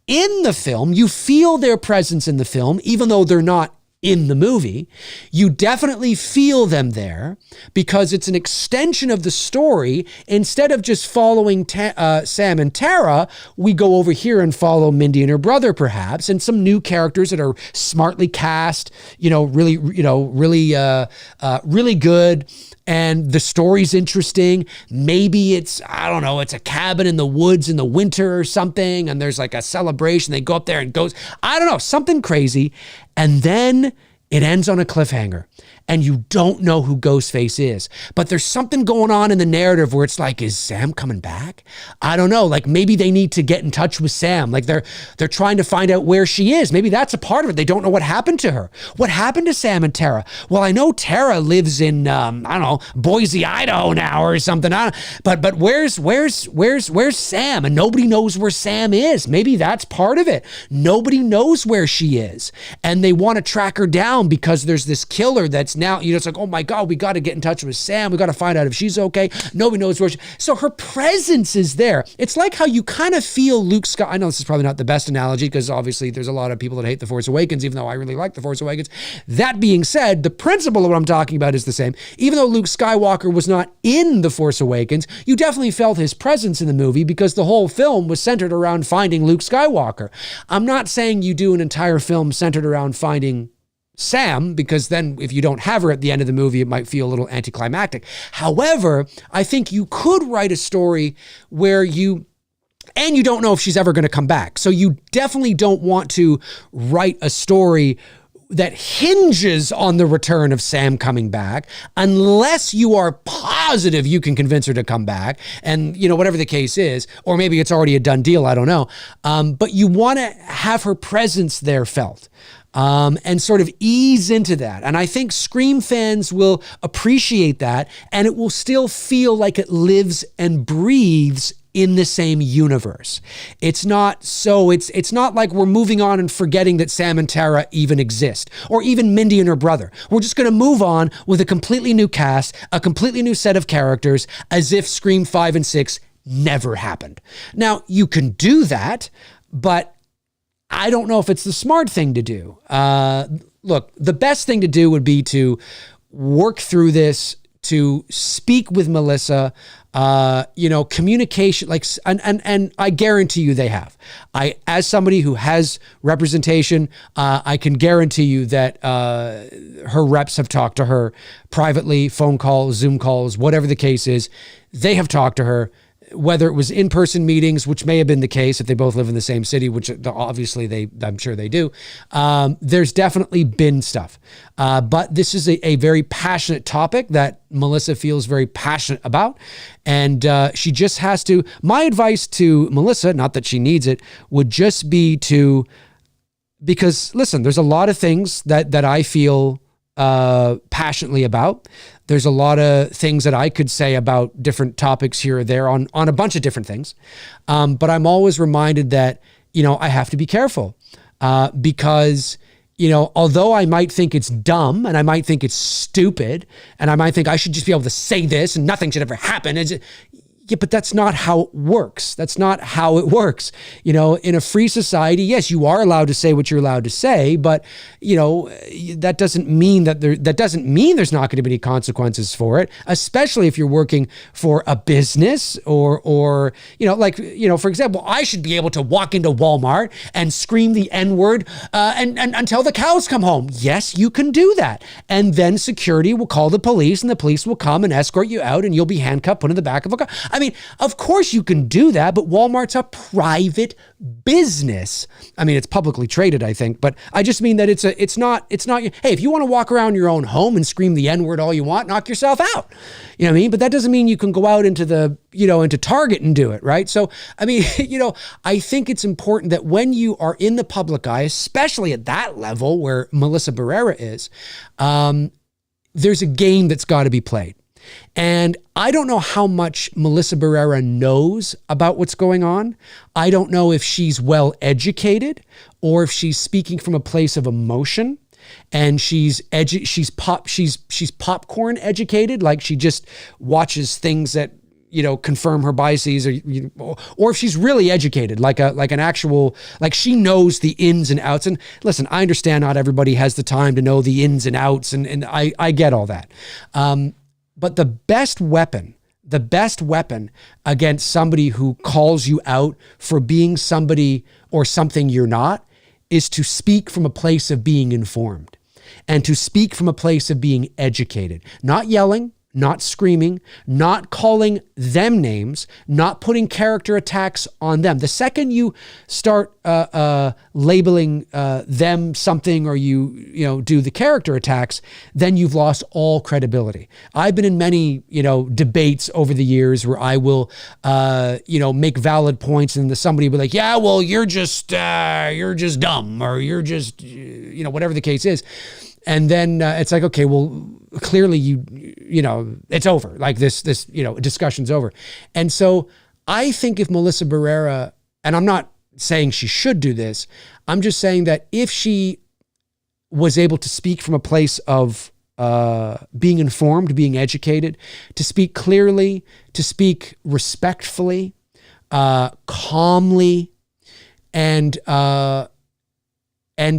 in the film. You feel their presence in the film, even though they're not in the movie. You definitely feel them there because it's an extension of the story. Instead of just following Sam and Tara, we go over here and follow Mindy and her brother, perhaps, and some new characters that are smartly cast, really good. And the story's interesting. Maybe it's a cabin in the woods in the winter or something. And there's like a celebration. They go up there and goes, something crazy. And then it ends on a cliffhanger. And you don't know who Ghostface is. But there's something going on in the narrative where it's like, is Sam coming back? I don't know. Like maybe they need to get in touch with Sam. Like they're trying to find out where she is. Maybe that's a part of it. They don't know what happened to her. What happened to Sam and Tara? Well, I know Tara lives in Boise, Idaho now or something. But where's Sam? And nobody knows where Sam is. Maybe that's part of it. Nobody knows where she is. And they want to track her down because there's this killer that's now, it's like, oh my God, we got to get in touch with Sam. We got to find out if she's okay. Nobody knows where so her presence is there. It's like how you kind of feel Luke Skywalker. I know this is probably not the best analogy because obviously there's a lot of people that hate The Force Awakens, even though I really like The Force Awakens. That being said, the principle of what I'm talking about is the same. Even though Luke Skywalker was not in The Force Awakens, you definitely felt his presence in the movie because the whole film was centered around finding Luke Skywalker. I'm not saying you do an entire film centered around finding Sam, because then if you don't have her at the end of the movie, it might feel a little anticlimactic. However, I think you could write a story where you don't know if she's ever going to come back. So you definitely don't want to write a story that hinges on the return of Sam coming back unless you are positive you can convince her to come back. And, whatever the case is, or maybe it's already a done deal. I don't know. But you want to have her presence there felt. And sort of ease into that. And I think Scream fans will appreciate that, and it will still feel like it lives and breathes in the same universe. It's not like we're moving on and forgetting that Sam and Tara even exist, or even Mindy and her brother. We're just going to move on with a completely new cast, a completely new set of characters, as if Scream 5 and 6 never happened. Now, you can do that, but I don't know if it's the smart thing to do. Look, the best thing to do would be to work through this, to speak with Melissa, communication, and I guarantee you they have. As somebody who has representation, I can guarantee you that her reps have talked to her privately, phone calls, Zoom calls, whatever the case is. They have talked to her. Whether it was in-person meetings, which may have been the case if they both live in the same city, which obviously I'm sure they do. There's definitely been stuff. But this is a very passionate topic that Melissa feels very passionate about. And she just has to, my advice to Melissa, not that she needs it, would just be because listen, there's a lot of things that I feel passionately about. There's a lot of things that I could say about different topics here or there on a bunch of different things. But I'm always reminded that, I have to be careful because, although I might think it's dumb and I might think it's stupid and I might think I should just be able to say this and nothing should ever happen. Yeah, but that's not how it works. That's not how it works. In a free society, yes, you are allowed to say what you're allowed to say, but that doesn't mean there's not going to be any consequences for it, especially if you're working for a business or for example, I should be able to walk into Walmart and scream the N-word and until the cows come home. Yes, you can do that. And then security will call the police and the police will come and escort you out and you'll be handcuffed, put in the back of a car. I mean, of course you can do that, but Walmart's a private business. I mean, it's publicly traded, I think, but I just mean that it's not, hey, if you want to walk around your own home and scream the N-word all you want, knock yourself out. You know what I mean? But that doesn't mean you can go out into into Target and do it, right? So, I mean, I think it's important that when you are in the public eye, especially at that level where Melissa Barrera is, there's a game that's got to be played. And I don't know how much Melissa Barrera knows about what's going on. I don't know if she's well educated or if she's speaking from a place of emotion and she's popcorn educated, like she just watches things that confirm her biases, or if she's really educated, like an actual, like she knows the ins and outs. And listen, I understand not everybody has the time to know the ins and outs, and I get all that. But the best weapon against somebody who calls you out for being somebody or something you're not is to speak from a place of being informed and to speak from a place of being educated, not yelling, not screaming, not calling them names, not putting character attacks on them. The second you start labeling them something, or you do the character attacks, then you've lost all credibility. I've been in many debates over the years where I will make valid points, and somebody will be like, yeah, well, you're just dumb, or you're just whatever the case is. And then it's like, okay, well, clearly it's over. Like this discussion's over. And so I think if Melissa Barrera, and I'm not saying she should do this, I'm just saying that if she was able to speak from a place of being informed, being educated, to speak clearly, to speak respectfully, calmly, and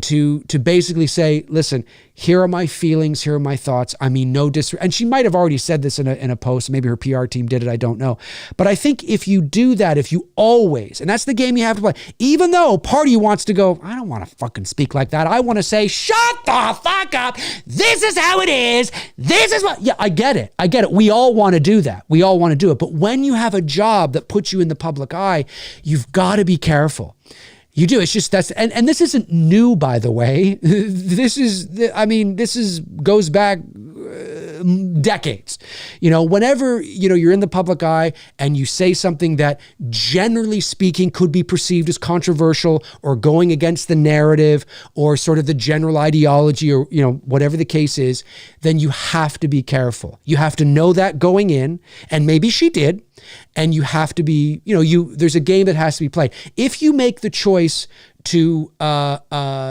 to basically say, listen, here are my feelings, here are my thoughts. I mean, no disrespect. And she might have already said this in a post. Maybe her PR team did it. I don't know. But I think if you do that, if you always, and that's the game you have to play, even though part of you wants to go, I don't want to fucking speak like that. I want to say, shut the fuck up. This is how it is. This is what, yeah, I get it. We all want to do that. We all want to do it. But when you have a job that puts you in the public eye, you've got to be careful. You do. It's just and this isn't new, by the way. This goes back decades. Whenever, you're in the public eye and you say something that generally speaking could be perceived as controversial or going against the narrative or sort of the general ideology or, whatever the case is, then you have to be careful. You have to know that going in, and maybe she did. And you have to be, there's a game that has to be played. If you make the choice to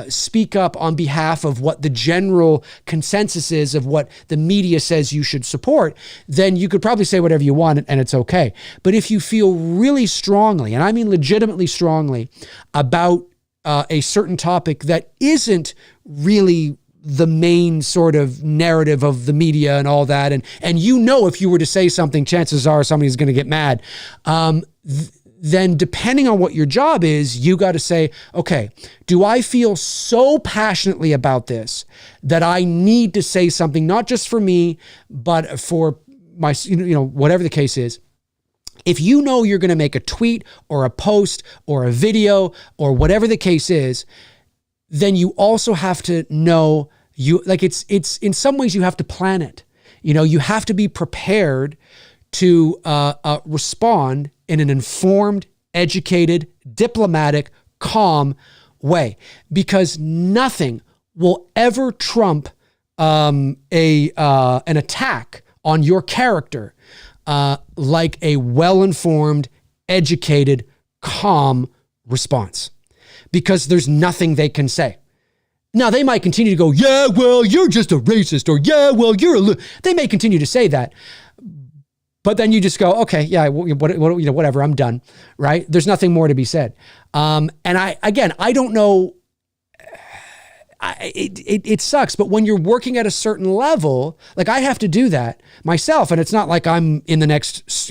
speak up on behalf of what the general consensus is of what the media says you should support, then you could probably say whatever you want and it's okay. But if you feel really strongly, and I mean legitimately strongly, about a certain topic that isn't really the main sort of narrative of the media and all that. And if you were to say something, chances are somebody's going to get mad. Then depending on what your job is, you got to say, okay, do I feel so passionately about this that I need to say something, not just for me, but for my, whatever the case is. If you know you're going to make a tweet or a post or a video or whatever the case is, then you also have to know it's in some ways you have to plan it. You have to be prepared to respond in an informed, educated, diplomatic, calm way, because nothing will ever trump an attack on your character like a well-informed, educated, calm response. Because there's nothing they can say. Now, they might continue to go, yeah, well, you're just a racist, or yeah, well, they may continue to say that. But then you just go, okay, yeah, whatever, I'm done, right? There's nothing more to be said. And I don't know, it sucks, but when you're working at a certain level, like I have to do that myself, and it's not like I'm in the next,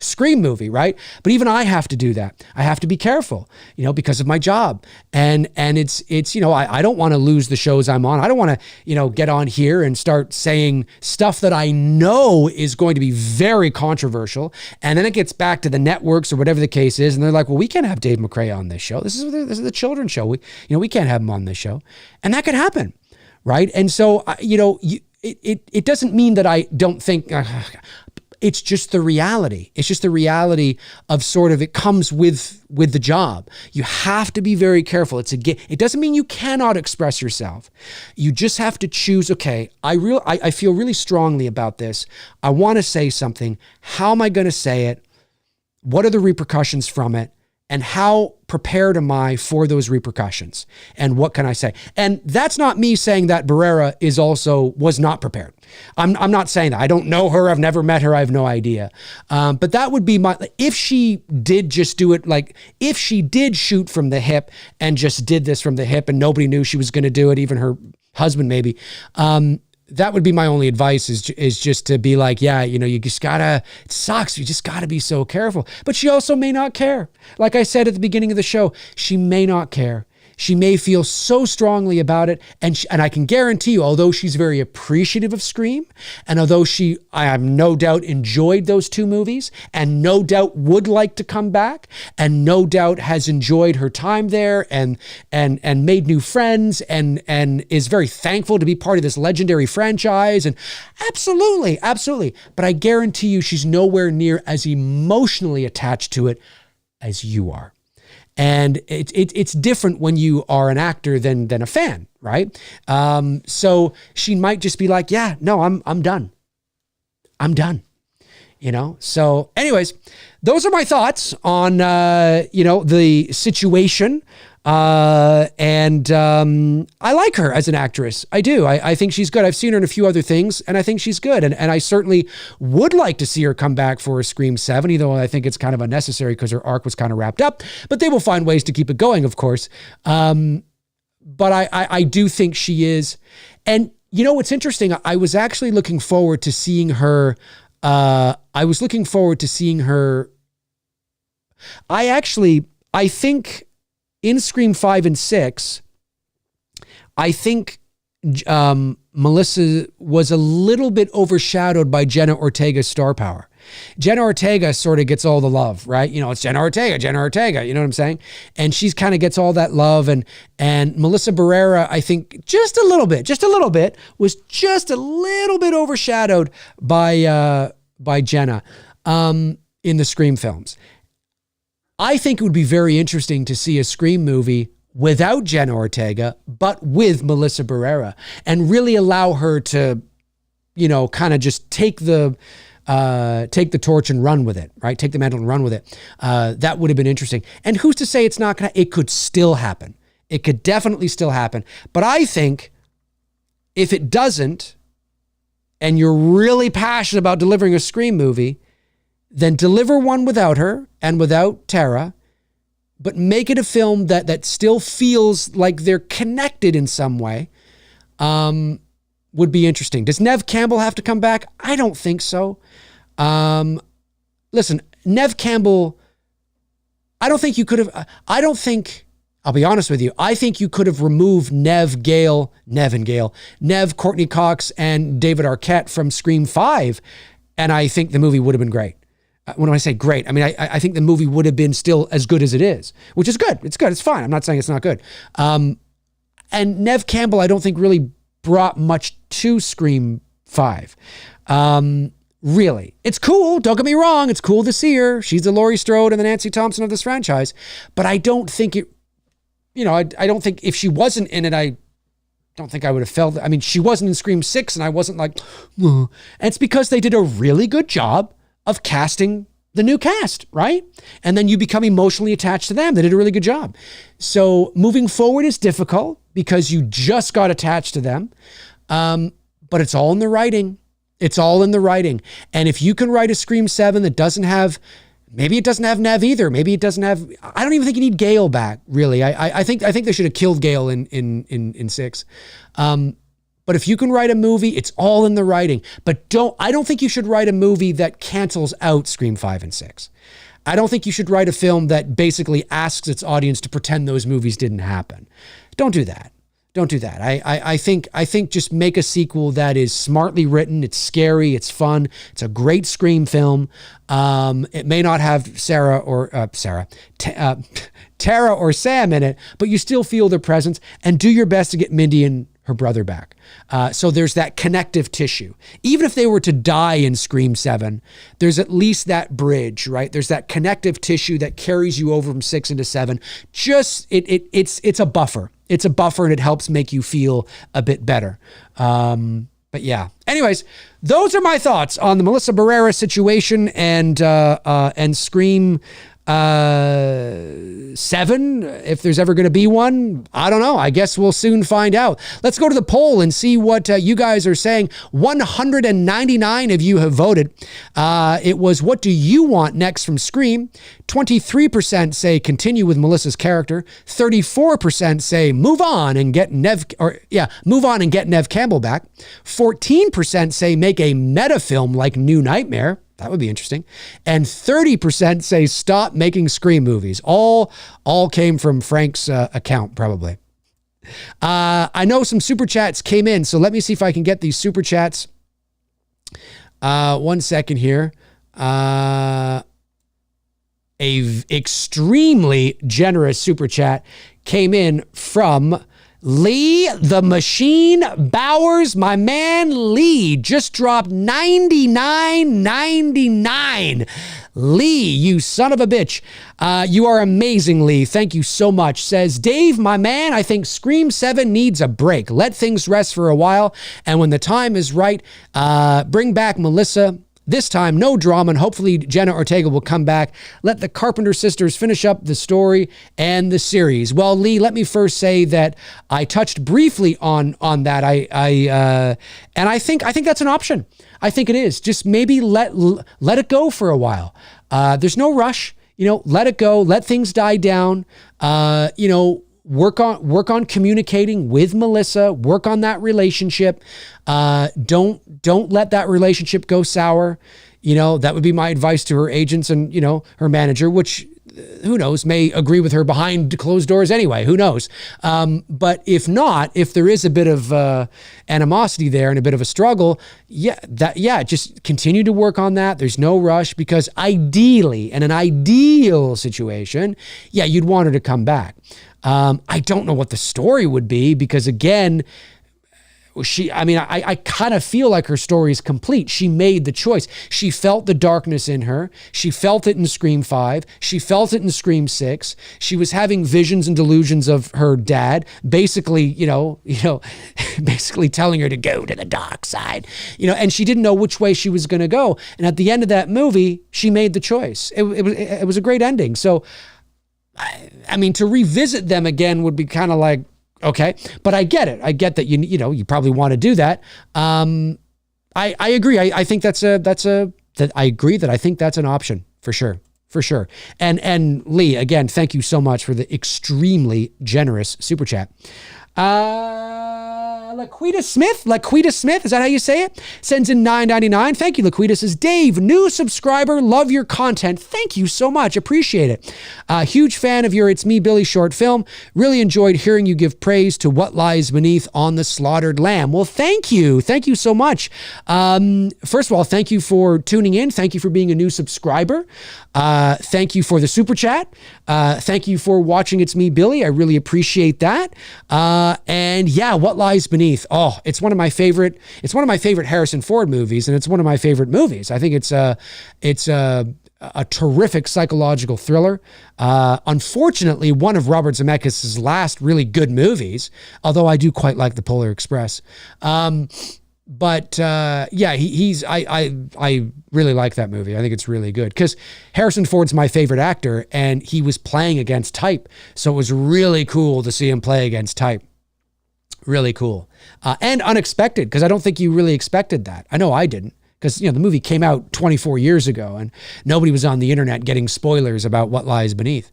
Scream movie, right? But even I have to do that. I have to be careful, because of my job. And it's I don't want to lose the shows I'm on. I don't want to, get on here and start saying stuff that I know is going to be very controversial. And then it gets back to the networks or whatever the case is. And they're like, well, we can't have Dave McRae on this show. This is the children's show. We can't have him on this show. And that could happen, right? And so, it doesn't mean that I don't think... It's just the reality. It's just the reality of sort of, it comes with the job. You have to be very careful. It doesn't mean you cannot express yourself. You just have to choose, okay, I feel really strongly about this. I want to say something. How am I going to say it? What are the repercussions from it? And how prepared am I for those repercussions? And what can I say? And that's not me saying that Barrera was not prepared. I'm not saying that. I don't know her. I've never met her. I have no idea. But that would be if she did just do it, like if she did shoot from the hip and just did this from the hip and nobody knew she was going to do it, even her husband maybe, that would be my only advice is just to be like, yeah, you just gotta, it sucks. You just gotta be so careful. But she also may not care. Like I said at the beginning of the show, she may not care. She may feel so strongly about it. And I can guarantee you, although she's very appreciative of Scream, and although I have no doubt enjoyed those two movies and no doubt would like to come back and no doubt has enjoyed her time there and made new friends and is very thankful to be part of this legendary franchise. And absolutely. But I guarantee you she's nowhere near as emotionally attached to it as you are. And it's different when you are an actor than a fan, right? So she might just be like, yeah, no, I'm done. I'm done. So anyways, those are my thoughts on, the situation. And I like her as an actress. I do. I think she's good. I've seen her in a few other things and I think she's good. And I certainly would like to see her come back for a Scream 7, though I think it's kind of unnecessary because her arc was kind of wrapped up, but they will find ways to keep it going, of course. But I do think she is. And what's interesting, I was actually looking forward to seeing her. I think in Scream 5 and 6, I think Melissa was a little bit overshadowed by Jenna Ortega's star power. Jenna Ortega sort of gets all the love, right? It's Jenna Ortega, you know what I'm saying? And she's kind of gets all that love. And Melissa Barrera, I think just a little bit, was just a little bit overshadowed by Jenna in the Scream films. I think it would be very interesting to see a Scream movie without Jenna Ortega, but with Melissa Barrera, and really allow her to, kind of just take the torch and run with it, right? Take the mantle and run with it. That would have been interesting. And who's to say it could still happen. It could definitely still happen. But I think if it doesn't, and you're really passionate about delivering a Scream movie, then deliver one without her and without Tara, but make it a film that still feels like they're connected in some way, would be interesting. Does Neve Campbell have to come back? I don't think so. Listen, Neve Campbell, I'll be honest with you, I think you could have removed Neve, Courtney Cox, and David Arquette from Scream 5, and I think the movie would have been great. When I say great, I mean, I think the movie would have been still as good as it is, which is good. It's good. It's fine. I'm not saying it's not good. And Neve Campbell, I don't think really brought much to Scream 5. Really. It's cool. Don't get me wrong. It's cool to see her. She's the Laurie Strode and the Nancy Thompson of this franchise. But I don't think it, I don't think if she wasn't in it, I don't think I would have felt it. I mean, she wasn't in Scream 6 and I wasn't like, and it's because they did a really good job of casting the new cast, right? And then you become emotionally attached to them. They did a really good job. So moving forward is difficult because you just got attached to them. But it's all in the writing. It's all in the writing. And if you can write a Scream 7 that doesn't have, maybe it doesn't have Neve either. Maybe it doesn't have, I don't even think you need Gale back, really. I think they should have killed Gale in 6. But if you can write a movie, it's all in the writing. But I don't think you should write a movie that cancels out Scream 5 and 6. I don't think you should write a film that basically asks its audience to pretend those movies didn't happen. Don't do that. Don't do that. I think just make a sequel that is smartly written. It's scary. It's fun. It's a great Scream film. It may not have Tara or Sam in it, but you still feel their presence, and do your best to get Mindy and her brother back. So there's that connective tissue. Even if they were to die in Scream 7, there's at least that bridge, right? There's that connective tissue that carries you over from 6 into 7. It's a buffer. It's a buffer, and it helps make you feel a bit better. But yeah. Anyways, those are my thoughts on the Melissa Barrera situation and Scream 7, if there's ever going to be one. I don't know. I guess we'll soon find out. Let's go to the poll and see what you guys are saying. 199 of you have voted. It was, what do you want next from Scream? 23% say continue with Melissa's character. 34% say move on and get Nev Campbell back. 14% say make a meta film like New Nightmare. That would be interesting. And 30% say stop making Scream movies. All came from Frank's account, probably. I know some super chats came in, so let me see if I can get these super chats. 1 second here. A extremely generous super chat came in from Lee the Machine Bowers. My man Lee just dropped $99.99. Lee, you son of a bitch. You are amazing, Lee. Thank you so much. Says, Dave, my man, I think Scream 7 needs a break. Let things rest for a while. And when the time is right, bring back Melissa. This time, no drama, and hopefully Jenna Ortega will come back. Let the Carpenter sisters finish up the story and the series. Well, Lee, let me first say that I touched briefly on that. And I think that's an option. I think it is. Just maybe let it go for a while. There's no rush. Let it go. Let things die down. Work on communicating with Melissa. Work on that relationship. Don't let that relationship go sour. That would be my advice to her agents and, her manager, which, who knows, may agree with her behind closed doors anyway. Who knows? But if not, if there is a bit of animosity there and a bit of a struggle, just continue to work on that. There's no rush, because ideally, in an ideal situation, you'd want her to come back. I don't know what the story would be, because again, I kind of feel like her story is complete. She made the choice. She felt the darkness in her. She felt it in Scream 5. She felt it in Scream 6. She was having visions and delusions of her dad, basically, basically telling her to go to the dark side, and she didn't know which way she was going to go. And at the end of that movie, she made the choice. It was a great ending. So, to revisit them again would be kind of like, okay, but I get it. I get that you probably want to do that. I agree. I think I agree that I think that's an option for sure. And Lee, again, thank you so much for the extremely generous super chat. Laquita Smith, is that how you say it? Sends in $9.99. Thank you, Laquita. Says, Dave, new subscriber, love your content. Thank you so much. Appreciate it. Huge fan of your It's Me, Billy short film. Really enjoyed hearing you give praise to What Lies Beneath on the Slaughtered Lamb. Well, thank you. Thank you so much. First of all, thank you for tuning in. Thank you for being a new subscriber. Thank you for the super chat. Thank you for watching It's Me, Billy. I really appreciate that. And What Lies Beneath. Oh, it's one of my favorite Harrison Ford movies, and it's one of my favorite movies. I think it's a terrific psychological thriller. Unfortunately, one of Robert Zemeckis' last really good movies, although I do quite like The Polar Express. I really like that movie. I think it's really good because Harrison Ford's my favorite actor, and he was playing against type. So it was really cool to see him play against type. Really cool. And unexpected, because I don't think you really expected that. I know I didn't, because the movie came out 24 years ago and nobody was on the internet getting spoilers about What Lies Beneath.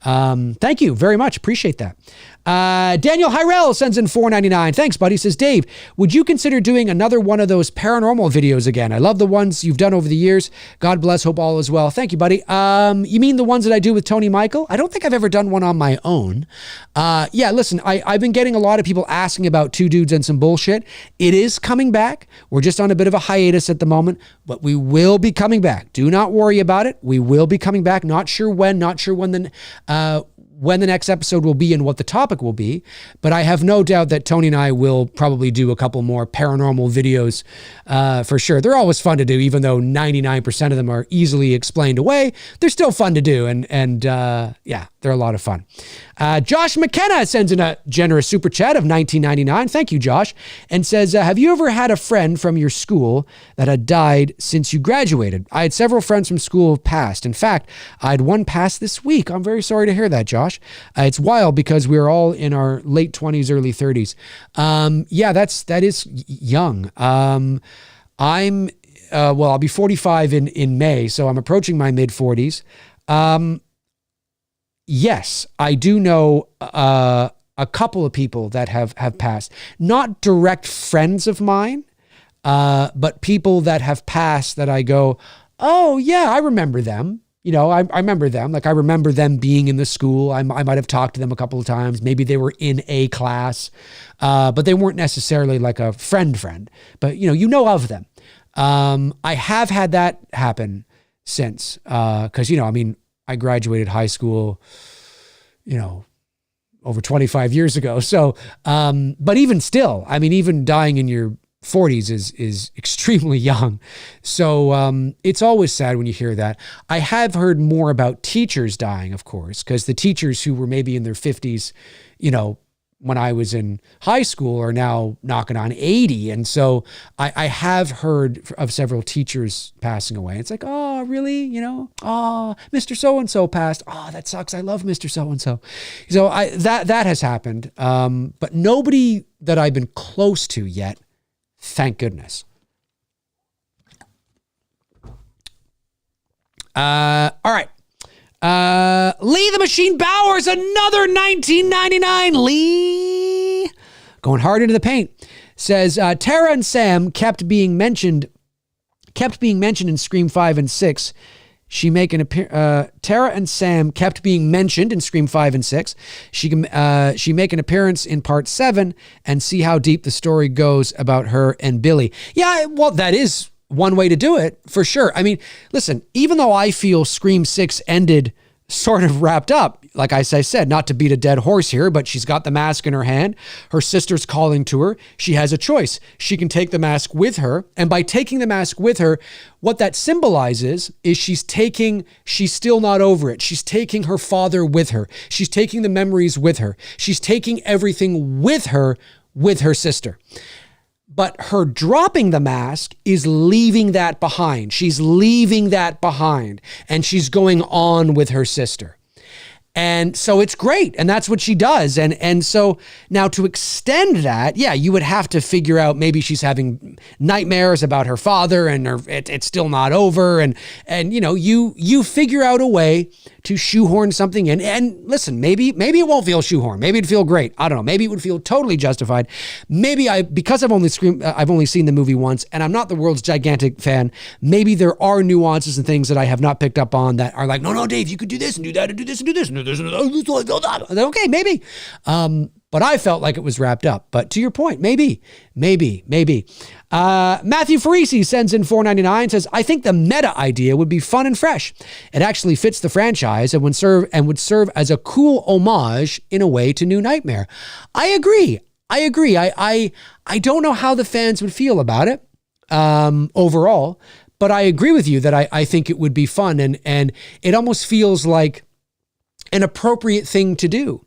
Thank you very much. Appreciate that. Daniel Hyrell sends in $4.99. Thanks, buddy. Says, Dave, would you consider doing another one of those paranormal videos again? I love the ones you've done over the years. God bless. Hope all is well. Thank you, buddy. You mean the ones that I do with Tony Michael? I don't think I've ever done one on my own. Yeah, listen, I've been getting a lot of people asking about Two Dudes and Some Bullshit. It is coming back. We're just on a bit of a hiatus at the moment, but we will be coming back. Do not worry about it. We will be coming back. Not sure when the next episode will be and what the topic will be, but I have no doubt that Tony and I will probably do a couple more paranormal videos for sure. They're always fun to do, even though 99% of them are easily explained away. They're still fun to do, and yeah, they're a lot of fun. Josh McKenna sends in a generous super chat of $19.99. Thank you, Josh, and says, have you ever had a friend from your school that had died since you graduated? I had several friends from school passed. In fact, I had one pass this week. I'm very sorry to hear that, Josh. It's wild because we're all in our late 20s, early 30s. Yeah, that is young. I'll be 45 in May, so I'm approaching my mid 40s. Yes, I do know a couple of people that have passed. Not direct friends of mine, but people that have passed that I go, oh yeah, I remember them. You know, I remember them. Like, I remember them being in the school. I might have talked to them a couple of times. Maybe they were in a class, but they weren't necessarily like a friend. But, you know of them. I have had that happen since, because, I graduated high school, over 25 years ago. So, but even still, even dying in your 40s is extremely young. So it's always sad when you hear that. I have heard more about teachers dying, of course, because the teachers who were maybe in their 50s, when I was in high school are now knocking on 80. And so I have heard of several teachers passing away. It's like, oh, really? Oh, Mr. So-and-so passed. Oh, that sucks. I love Mr. So-and-so. So that has happened. But nobody that I've been close to yet. Thank goodness. All right. Lee the Machine Bowers, another $19.99. Lee, going hard into the paint, says Tara and Sam kept being mentioned in Scream 5 and 6. Tara and Sam kept being mentioned in Scream 5 and 6. She make an appearance in Part 7 and see how deep the story goes about her and Billy. Yeah, well, that is one way to do it, for sure. Listen, even though I feel Scream 6 ended sort of wrapped up, like I said, not to beat a dead horse here, but she's got the mask in her hand. Her sister's calling to her. She has a choice. She can take the mask with her. And by taking the mask with her, what that symbolizes is she's still not over it. She's taking her father with her. She's taking the memories with her. She's taking everything with her sister. But her dropping the mask is leaving that behind. She's leaving that behind, and she's going on with her sister. And so it's great. And that's what she does. And so now to extend that, yeah, you would have to figure out maybe she's having nightmares about her father and it's still not over. And you figure out a way to shoehorn something in. And listen, maybe it won't feel shoehorned. Maybe it'd feel great. I don't know. Maybe it would feel totally justified. Maybe because I've only seen the movie once and I'm not the world's gigantic fan, maybe there are nuances and things that I have not picked up on that are like, no, Dave, you could do this and do that and do this and do this and do this. Okay, maybe. But I felt like it was wrapped up. But to your point, maybe. Matthew Farisi sends in $4.99, says, I think the meta idea would be fun and fresh. It actually fits the franchise and would serve as a cool homage in a way to New Nightmare. I agree. I don't know how the fans would feel about it overall, but I agree with you that I think it would be fun and it almost feels like an appropriate thing to do,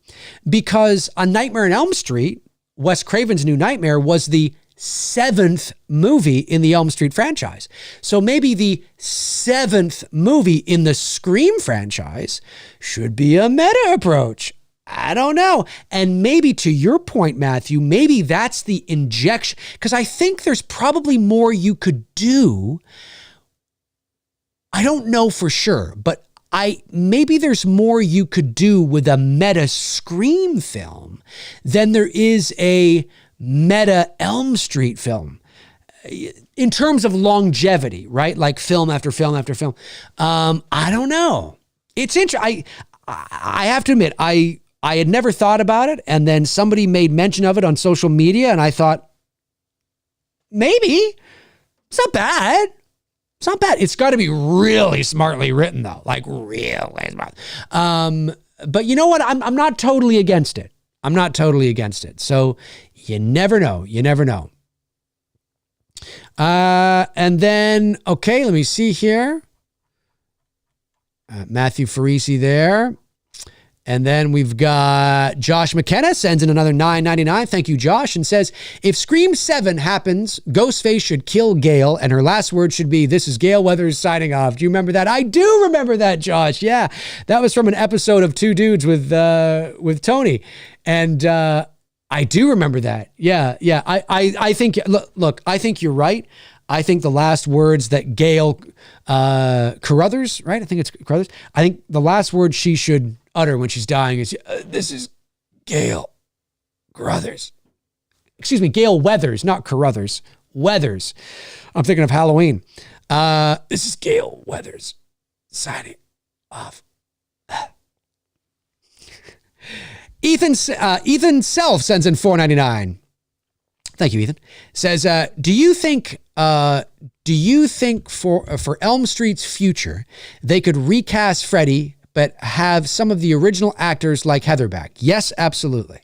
because A Nightmare on Elm Street, Wes Craven's New Nightmare, was the 7th movie in the Elm Street franchise. So maybe the 7th movie in the Scream franchise should be a meta approach. I don't know. And maybe to your point, Matthew, maybe that's the injection, because I think there's probably more you could do. I don't know for sure, but maybe there's more you could do with a meta Scream film than there is a meta Elm Street film in terms of longevity, right? Like film after film after film. I don't know. It's interesting. I have to admit, I had never thought about it, and then somebody made mention of it on social media, and I thought, maybe. It's not bad. It's not bad. It's got to be really smartly written, though. Like, really smart. But you know what? I'm not totally against it. I'm not totally against it. So you never know. You never know. And then, okay, let me see here. Matthew Farisi there. And then we've got Josh McKenna sends in another $9.99. Thank you, Josh. And says, if Scream 7 happens, Ghostface should kill Gail, and her last word should be, "This is Gail Weathers signing off." Do you remember that? I do remember that, Josh. Yeah, that was from an episode of Two Dudes with Tony. And I do remember that. Yeah. I think, look, I think you're right. I think the last words that Gail Carruthers, right? I think it's Carruthers. I think the last word she should utter when she's dying is, "This is Gail Carruthers." Excuse me, Gail Weathers, not Carruthers. Weathers. I'm thinking of Halloween. This is Gail Weathers signing off. Ethan Self sends in $4.99. Thank you, Ethan. Says, do you think for Elm Street's future, they could recast Freddy, but have some of the original actors like Heather back? Yes, absolutely.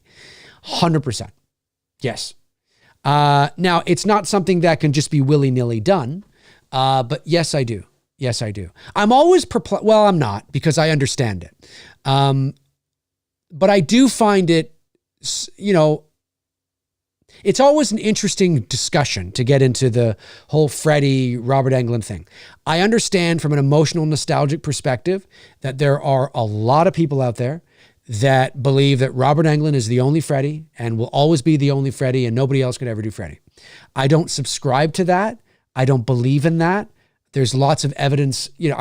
100%. Yes. Now, it's not something that can just be willy-nilly done, but yes, I do. Yes, I do. I'm always perplexed. Well, I'm not, because I understand it. But I do find it, it's always an interesting discussion to get into the whole Freddie, Robert Englund thing. I understand from an emotional, nostalgic perspective that there are a lot of people out there that believe that Robert Englund is the only Freddie and will always be the only Freddie and nobody else could ever do Freddie. I don't subscribe to that. I don't believe in that. There's lots of evidence, I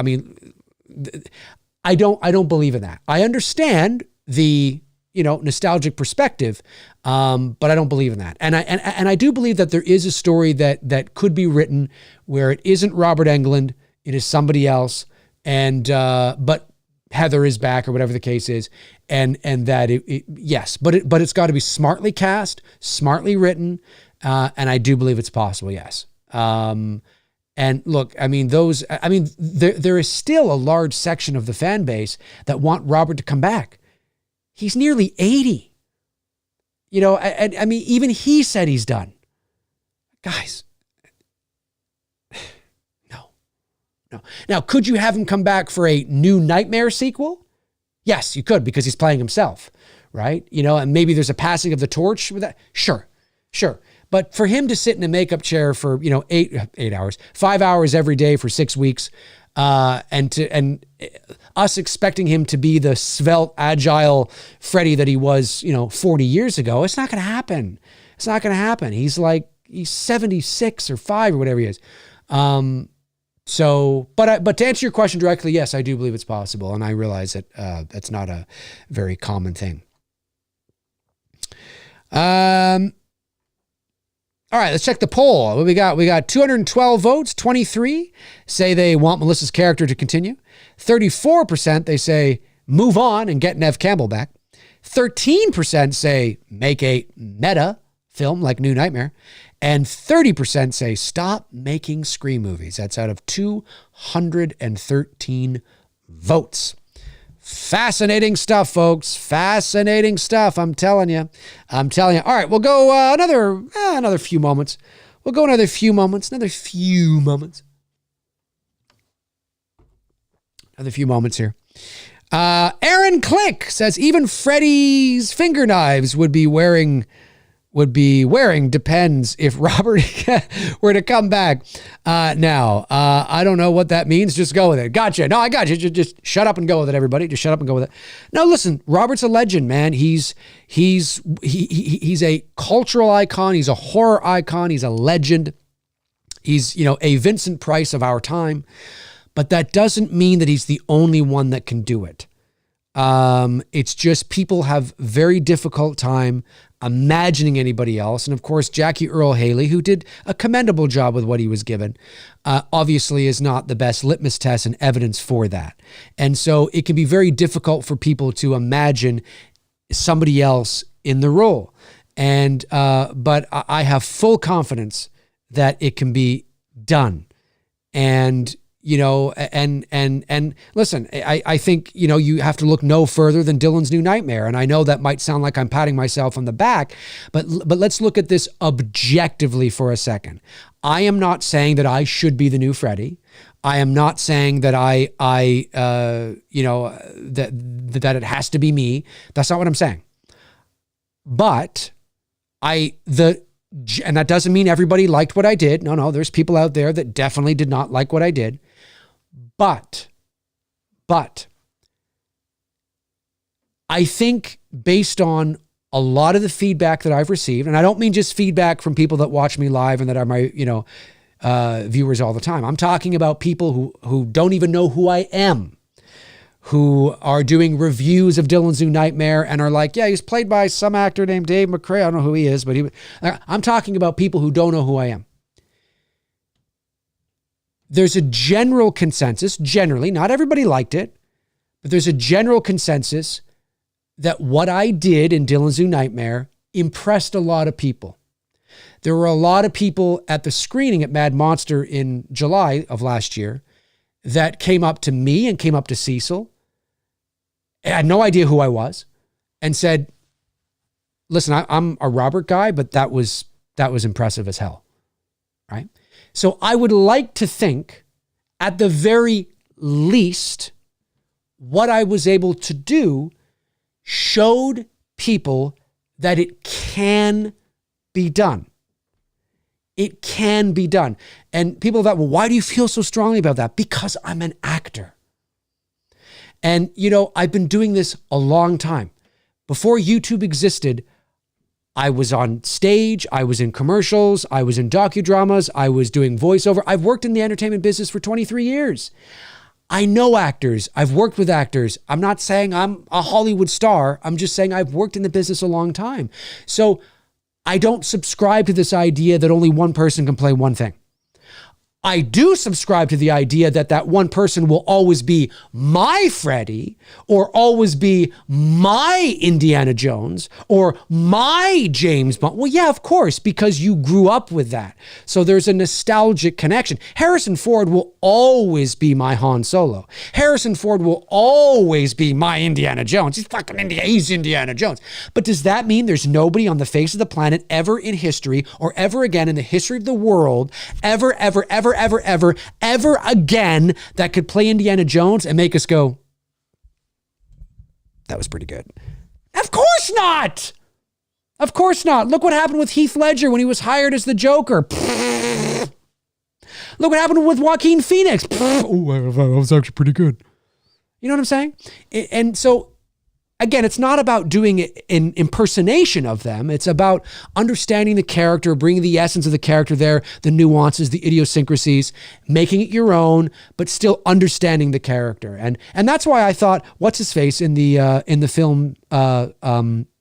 don't believe in that. I understand the nostalgic perspective, but I don't believe in that. And I do believe that there is a story that could be written where it isn't Robert Englund, it is somebody else, and but Heather is back or whatever the case is, and that yes, but it's got to be smartly cast, smartly written, and I do believe it's possible. Yes. And look, there is still a large section of the fan base that want Robert to come back. He's nearly 80. Even he said he's done. Guys, no. Now, could you have him come back for a New Nightmare sequel? Yes, you could, because he's playing himself, right? And maybe there's a passing of the torch with that. Sure. But for him to sit in a makeup chair for, 8 hours, 5 hours every day for 6 weeks, and us expecting him to be the svelte, agile Freddy that he was, 40 years ago, it's not going to happen. It's not going to happen. He's 76 or 5 or whatever he is. But to answer your question directly, yes, I do believe it's possible. And I realize that, that's not a very common thing. All right, let's check the poll. What we got? We got 212 votes. 23 say they want Melissa's character to continue. 34% they say move on and get Neve Campbell back. 13% say make a meta film like New Nightmare. And 30% say stop making Scream movies. That's out of 213 votes. Fascinating stuff, folks. Fascinating stuff. I'm telling you. All right, we'll go another few moments. Another few moments here. Aaron Click says even Freddy's finger knives would be wearing depends if Robert were to come back. Now, I don't know what that means. Just go with it. Gotcha. No, I got you. Just shut up and go with it, everybody. Just shut up and go with it. No, listen, Robert's a legend, man. He's a cultural icon. He's a horror icon. He's a legend. He's, a Vincent Price of our time. but that doesn't mean that he's the only one that can do it. It's just people have very difficult time imagining anybody else. And of course, Jackie Earle Haley, who did a commendable job with what he was given, obviously is not the best litmus test and evidence for that. And so it can be very difficult for people to imagine somebody else in the role. And, but I have full confidence that it can be done. And, you know, and listen, I think, you know, you have to look no further than Dylan's New Nightmare. And I know that might sound like I'm patting myself on the back, but let's look at this objectively for a second. I am not saying that I should be the new Freddy. I am not saying that you know, that it has to be me. That's not what I'm saying. But and that doesn't mean everybody liked what I did. No, there's people out there that definitely did not like what I did. But I think based on a lot of the feedback that I've received, and I don't mean just feedback from people that watch me live and that are my, you know, viewers all the time. I'm talking about people who don't even know who I am, who are doing reviews of Dylan's New Nightmare and are like, yeah, he's played by some actor named Dave McRae. I don't know who he is, but I'm talking about people who don't know who I am. There's a general consensus, generally, not everybody liked it, but there's a general consensus that what I did in Dylan's New Nightmare impressed a lot of people. There were a lot of people at the screening at Mad Monster in July of last year that came up to me and came up to Cecil, had no idea who I was, and said, listen, I'm a Robert guy, but that was impressive as hell, right? So I would like to think, at the very least, what I was able to do showed people that it can be done. It can be done. And people thought, well, why do you feel so strongly about that? Because I'm an actor. And, you know, I've been doing this a long time. Before YouTube existed, I was on stage, I was in commercials, I was in docudramas, I was doing voiceover. I've worked in the entertainment business for 23 years. I know actors. I've worked with actors. I'm not saying I'm a Hollywood star. I'm just saying I've worked in the business a long time. So I don't subscribe to this idea that only one person can play one thing. I do subscribe to the idea that that one person will always be my Freddy, or always be my Indiana Jones, or my James Bond. Well, yeah, of course, because you grew up with that. So there's a nostalgic connection. Harrison Ford will always be my Han Solo. Harrison Ford will always be my Indiana Jones. He's Indiana Jones. But does that mean there's nobody on the face of the planet ever in history, or ever again in the history of the world, ever again that could play Indiana Jones and make us go, that was pretty good? Of course not. Of course not. Look what happened with Heath Ledger when he was hired as the Joker. Look what happened with Joaquin Phoenix. Oh, that was actually pretty good. You know what I'm saying? And so, again, it's not about doing an impersonation of them. It's about understanding the character, bringing the essence of the character there, the nuances, the idiosyncrasies, making it your own, but still understanding the character. And that's why I thought, what's his face in the film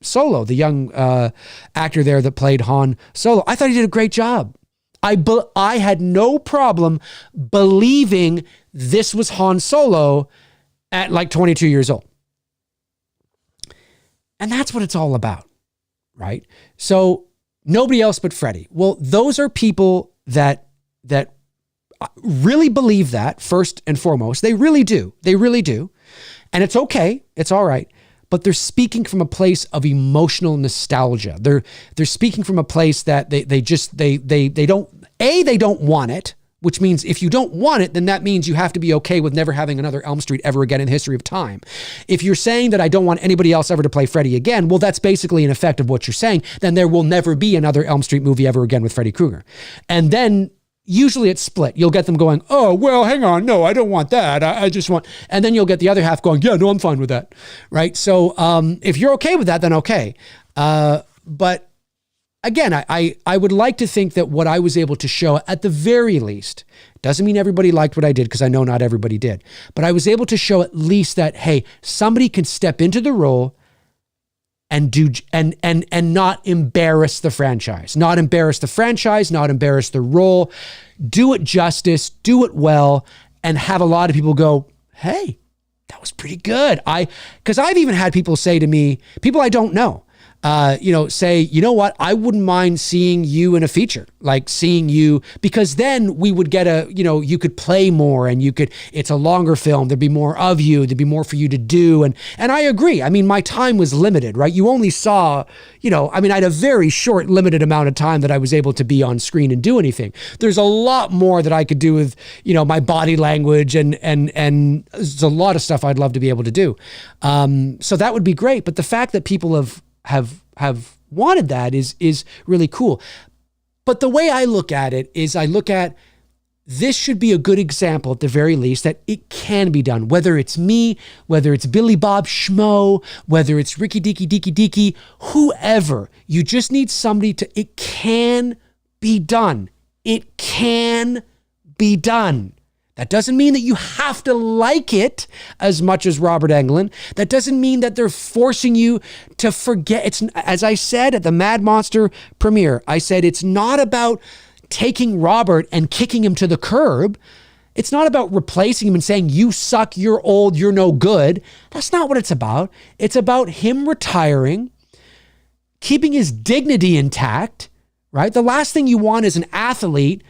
Solo, the young actor there that played Han Solo, I thought he did a great job. I had no problem believing this was Han Solo at like 22 years old. And that's what it's all about, right? So nobody else but Freddy. Well, those are people that really believe that, first and foremost. They really do. They really do. And it's okay. It's all right. But they're speaking from a place of emotional nostalgia. They're speaking from a place that they don't want it. Which means if you don't want it, then that means you have to be okay with never having another Elm Street ever again in the history of time. If you're saying that I don't want anybody else ever to play Freddy again, well, that's basically an effect of what you're saying. Then there will never be another Elm Street movie ever again with Freddy Krueger. And then usually it's split. You'll get them going, oh, well, hang on. No, I don't want that. I just want, and then you'll get the other half going, yeah, no, I'm fine with that. Right. So if you're okay with that, then okay. But again, I would like to think that what I was able to show, at the very least, doesn't mean everybody liked what I did, because I know not everybody did, but I was able to show at least that, hey, somebody can step into the role and do and not embarrass the franchise, not embarrass the role, do it justice, do it well, and have a lot of people go, hey, that was pretty good. Because I've even had people say to me, people I don't know, say, you know what, I wouldn't mind seeing you in a feature, like seeing you, because then we would get you could play more, and it's a longer film. There'd be more of you. There'd be more for you to do. And I agree. I mean, my time was limited, right? You only saw, I had a very short, limited amount of time that I was able to be on screen and do anything. There's a lot more that I could do with, my body language and there's a lot of stuff I'd love to be able to do. So that would be great. But the fact that people have wanted that is really cool. But the way I look at it is, I look at, this should be a good example at the very least that it can be done. Whether it's me, whether it's Billy Bob Schmo, whether it's Ricky Dicky Dicky Dicky, whoever, you just need somebody it can be done. It can be done. That doesn't mean that you have to like it as much as Robert Englund. That doesn't mean that they're forcing you to forget. It's, as I said at the Mad Monster premiere, I said it's not about taking Robert and kicking him to the curb. It's not about replacing him and saying, you suck, you're old, you're no good. That's not what it's about. It's about him retiring, keeping his dignity intact, right? The last thing you want is an athlete,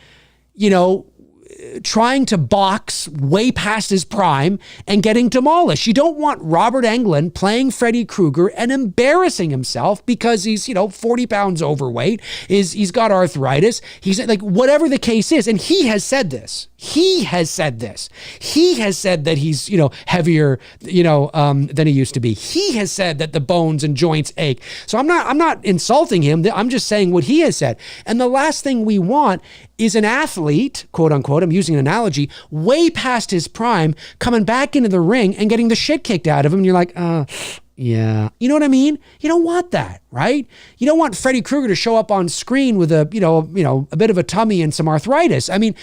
trying to box way past his prime and getting demolished. You don't want Robert Englund playing Freddy Krueger and embarrassing himself because he's, 40 pounds overweight, he's got arthritis. He's like, whatever the case is. And he has said this. He has said that he's, heavier, than he used to be. He has said that the bones and joints ache. So I'm not insulting him. I'm just saying what he has said. And the last thing we want is an athlete, quote unquote, I'm using an analogy, way past his prime, coming back into the ring and getting the shit kicked out of him. And you're like, yeah. You know what I mean? You don't want that, right? You don't want Freddy Krueger to show up on screen with a bit of a tummy and some arthritis. I mean,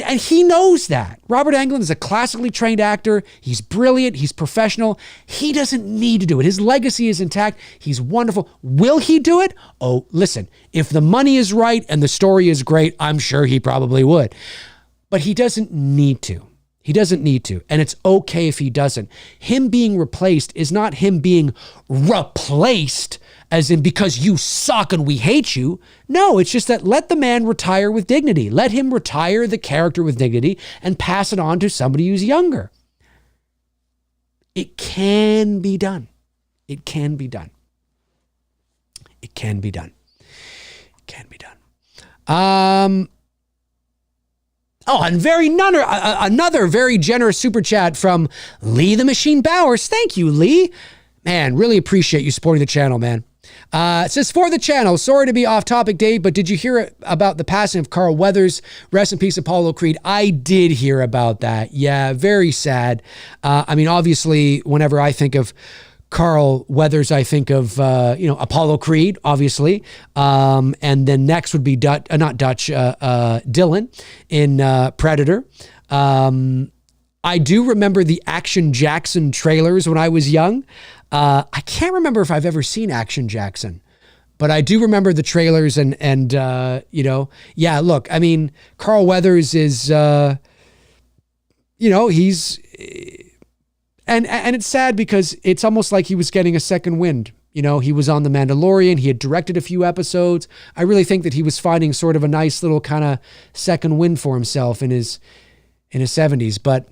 and he knows that. Robert Englund is a classically trained actor. He's brilliant. He's professional. He doesn't need to do it. His legacy is intact. He's wonderful. Will he do it? Oh, listen, if the money is right and the story is great, I'm sure he probably would. But he doesn't need to. He doesn't need to. And it's okay if he doesn't. Him being replaced is not him being replaced as in because you suck and we hate you. No, it's just that let the man retire with dignity. Let him retire the character with dignity and pass it on to somebody who's younger. It can be done. It can be done. It can be done. It can be done. And another very generous super chat from Lee the Machine Bowers. Thank you, Lee. Man, really appreciate you supporting the channel, man. It says, for the channel, sorry to be off topic, Dave, but did you hear about the passing of Carl Weathers? Rest in peace, Apollo Creed. I did hear about that. Yeah, very sad. Obviously, whenever I think of Carl Weathers, I think of, Apollo Creed, obviously. And then next would be Dylan in Predator. I do remember the Action Jackson trailers when I was young. I can't remember if I've ever seen Action Jackson, but I do remember the trailers and look, Carl Weathers is, he's, and it's sad because it's almost like he was getting a second wind. He was on The Mandalorian. He had directed a few episodes. I really think that he was finding sort of a nice little kind of second wind for himself in his 70s, but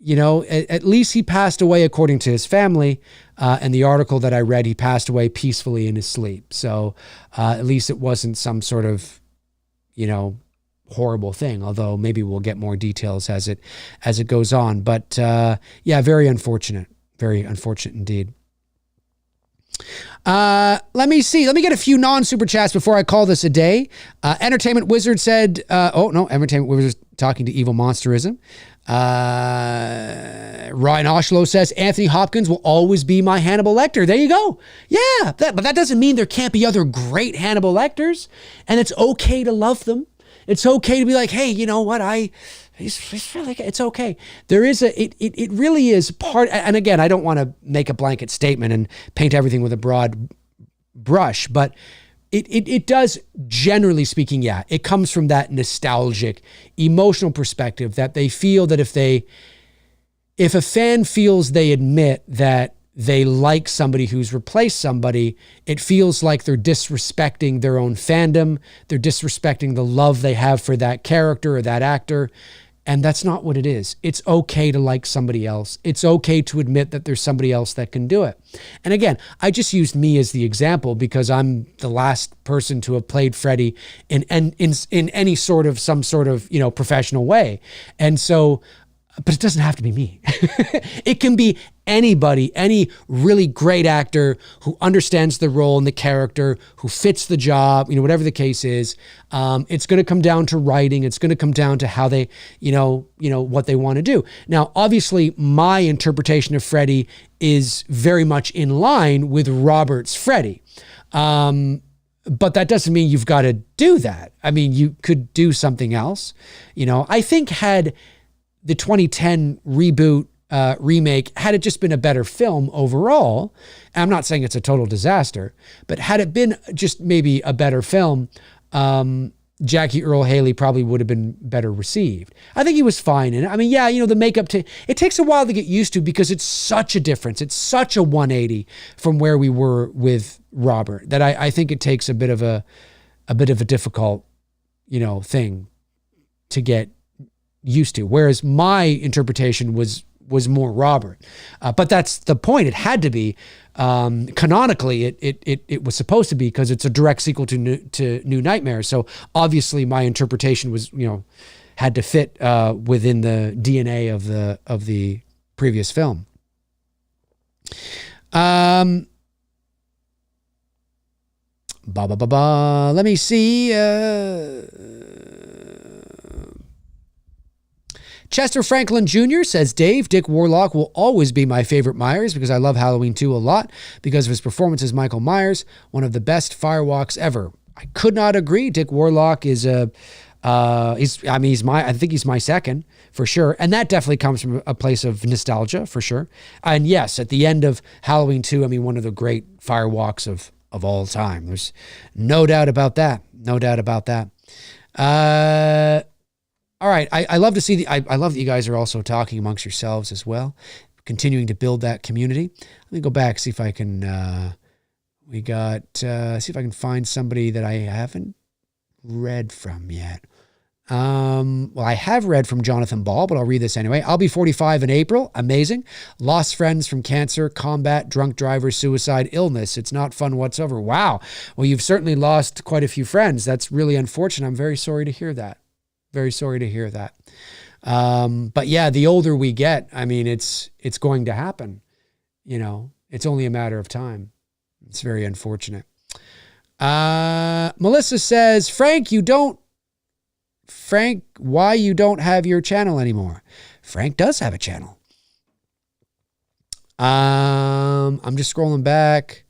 at least he passed away according to his family. And the article that I read, he passed away peacefully in his sleep. So at least it wasn't some sort of, horrible thing. Although maybe we'll get more details as it goes on. But very unfortunate indeed. Let me see. Let me get a few non-super chats before I call this a day. Entertainment Wizard said, Entertainment Wizard talking to Evil Monsterism. Ryan Oshlow says, Anthony Hopkins will always be my Hannibal Lecter. There you go. Yeah, but that doesn't mean there can't be other great Hannibal Lecters. And it's okay to love them. It's okay to be like, hey, you know what? He's really good. It's okay. There is it really is part. And again, I don't want to make a blanket statement and paint everything with a broad brush, but it does, generally speaking, yeah, it comes from that nostalgic, emotional perspective that they feel that if a fan feels they admit that they like somebody who's replaced somebody, it feels like they're disrespecting their own fandom. They're disrespecting the love they have for that character or that actor. And that's not what it is. It's okay to like somebody else. It's okay to admit that there's somebody else that can do it. And again, I just used me as the example because I'm the last person to have played Freddy in any sort of, some sort of, professional way. And so, but it doesn't have to be me. It can be anybody, any really great actor who understands the role and the character, who fits the job, whatever the case is. It's going to come down to writing. It's going to come down to how they, what they want to do. Now, obviously, my interpretation of Freddy is very much in line with Robert's Freddy. But that doesn't mean you've got to do that. I mean, you could do something else. I think had the 2010 reboot, remake, had it just been a better film overall, and I'm not saying it's a total disaster, but had it been just maybe a better film, Jackie Earle Haley probably would have been better received. I think he was fine in it. I mean, yeah, the makeup, it takes a while to get used to because it's such a difference. It's such a 180 from where we were with Robert that I think it takes a bit of a difficult, thing to get used to. Whereas my interpretation was more Robert. But that's the point. It had to be. Canonically, it was supposed to be because it's a direct sequel to New Nightmare. So obviously my interpretation was, had to fit within the DNA of the previous film. Let me see. Chester Franklin Jr. says, Dave, Dick Warlock will always be my favorite Myers because I love Halloween 2 a lot because of his performance as Michael Myers, one of the best firewalks ever. I could not agree. Dick Warlock is I think he's my second for sure. And that definitely comes from a place of nostalgia for sure. And yes, at the end of Halloween 2, one of the great firewalks of all time. There's no doubt about that. No doubt about that. All right, I love to see I love that you guys are also talking amongst yourselves as well, continuing to build that community. Let me go back, see if I can, see if I can find somebody that I haven't read from yet. Well, I have read from Jonathan Ball, but I'll read this anyway. I'll be 45 in April. Amazing. Lost friends from cancer, combat, drunk driver, suicide, illness. It's not fun whatsoever. Wow. Well, you've certainly lost quite a few friends. That's really unfortunate. I'm very sorry to hear that. Very sorry to hear that. But yeah, the older we get, it's going to happen. It's only a matter of time. It's very unfortunate. Melissa says, Frank, why you don't have your channel anymore? Frank does have a channel. I'm just scrolling back.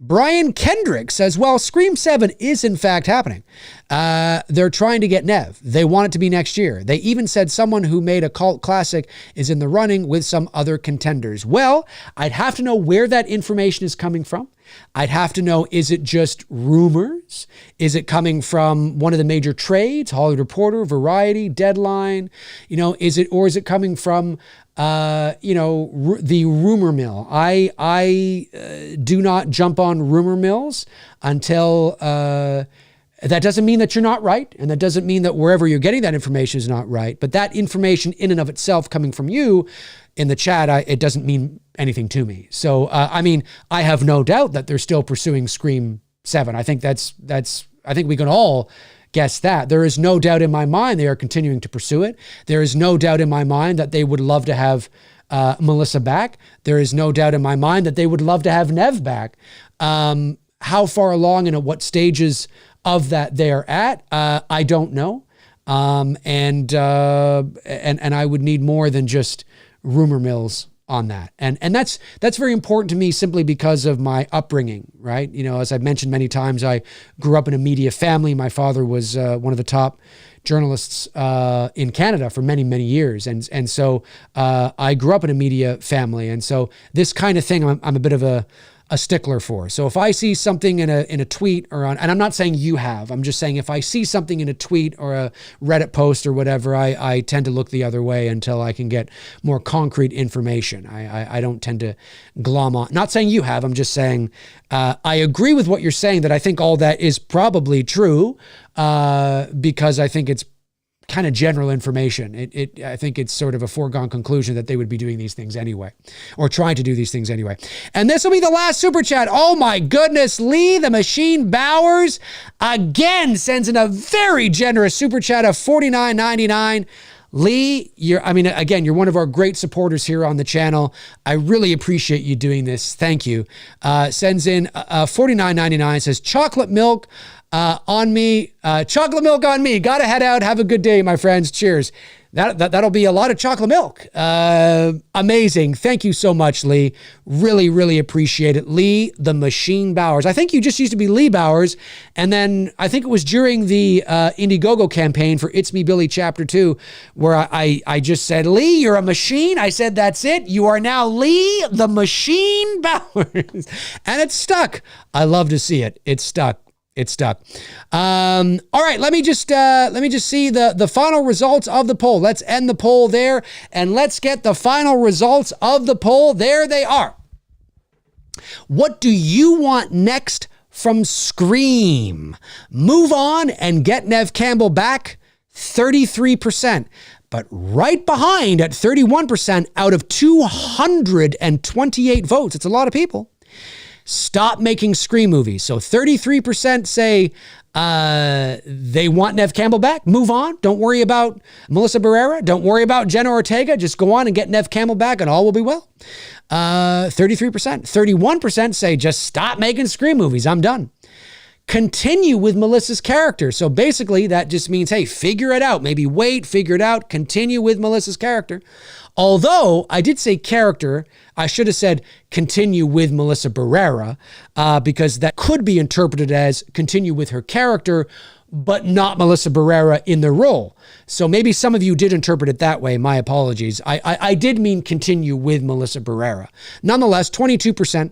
Brian Kendrick says, well, Scream 7 is in fact happening. They're trying to get Nev. They want it to be next year. They even said someone who made a cult classic is in the running with some other contenders. Well, I'd have to know where that information is coming from. I'd have to know, is it just rumors? Is it coming from one of the major trades, Hollywood Reporter, Variety, Deadline? Is it coming from the rumor mill? I do not jump on rumor mills until that doesn't mean that you're not right, and that doesn't mean that wherever you're getting that information is not right. But that information in and of itself coming from you in the chat, it doesn't mean anything to me. So I have no doubt that they're still pursuing Scream 7. I think I think we can all guess that. There is no doubt in my mind they are continuing to pursue it. There is no doubt in my mind that they would love to have Melissa back. There is no doubt in my mind that they would love to have Nev back. How far along and at what stages of that they're at, I don't know. And I would need more than just rumor mills on that. And that's very important to me simply because of my upbringing, right? You know, as I've mentioned many times, I grew up in a media family. My father was one of the top journalists in Canada for many, many years. And so I grew up in a media family. And so this kind of thing, I'm a bit of a stickler for. So if I see something in a tweet or on, and I'm not saying you have, I'm just saying if I see something in a tweet or a Reddit post or whatever, I tend to look the other way until I can get more concrete information. I don't tend to glom on. Not saying you have, I'm just saying I agree with what you're saying, that I think all that is probably true because I think it's kind of general information. I think it's sort of a foregone conclusion that they would be doing these things anyway, or trying to do these things anyway. And this will be the last super chat. Oh my goodness, Lee the Machine Bowers again sends in a very generous super chat of $49.99. Lee, you're one of our great supporters here on the channel. I really appreciate you doing this. Thank you. Sends in $49.99, says chocolate milk on me. Chocolate milk on me. Gotta head out. Have a good day, my friends. Cheers. That'll be a lot of chocolate milk. Amazing. Thank you so much, Lee. Really, really appreciate it. Lee the Machine Bowers. I think you just used to be Lee Bowers. And then I think it was during the Indiegogo campaign for It's Me Billy Chapter 2, where I just said, Lee, you're a machine. I said, that's it. You are now Lee the Machine Bowers. And it's stuck. I love to see it. It's stuck. It's stuck. All right, let me just see the final results of the poll. Let's end the poll there, and let's get the final results of the poll. There they are. What do you want next from Scream? Move on and get Neve Campbell back, 33%. But right behind at 31% out of 228 votes. It's a lot of people. Stop making Scream movies. So 33% say they want Neve Campbell back. Move on. Don't worry about Melissa Barrera. Don't worry about Jenna Ortega. Just go on and get Neve Campbell back and all will be well. 33%. 31% say just stop making Scream movies. I'm done. Continue with Melissa's character. So basically that just means, hey, figure it out. Maybe wait, figure it out. Continue with Melissa's character. Although I did say character, I should have said continue with Melissa Barrera because that could be interpreted as continue with her character, but not Melissa Barrera in the role. So maybe some of you did interpret it that way. My apologies. I did mean continue with Melissa Barrera. Nonetheless, 22%.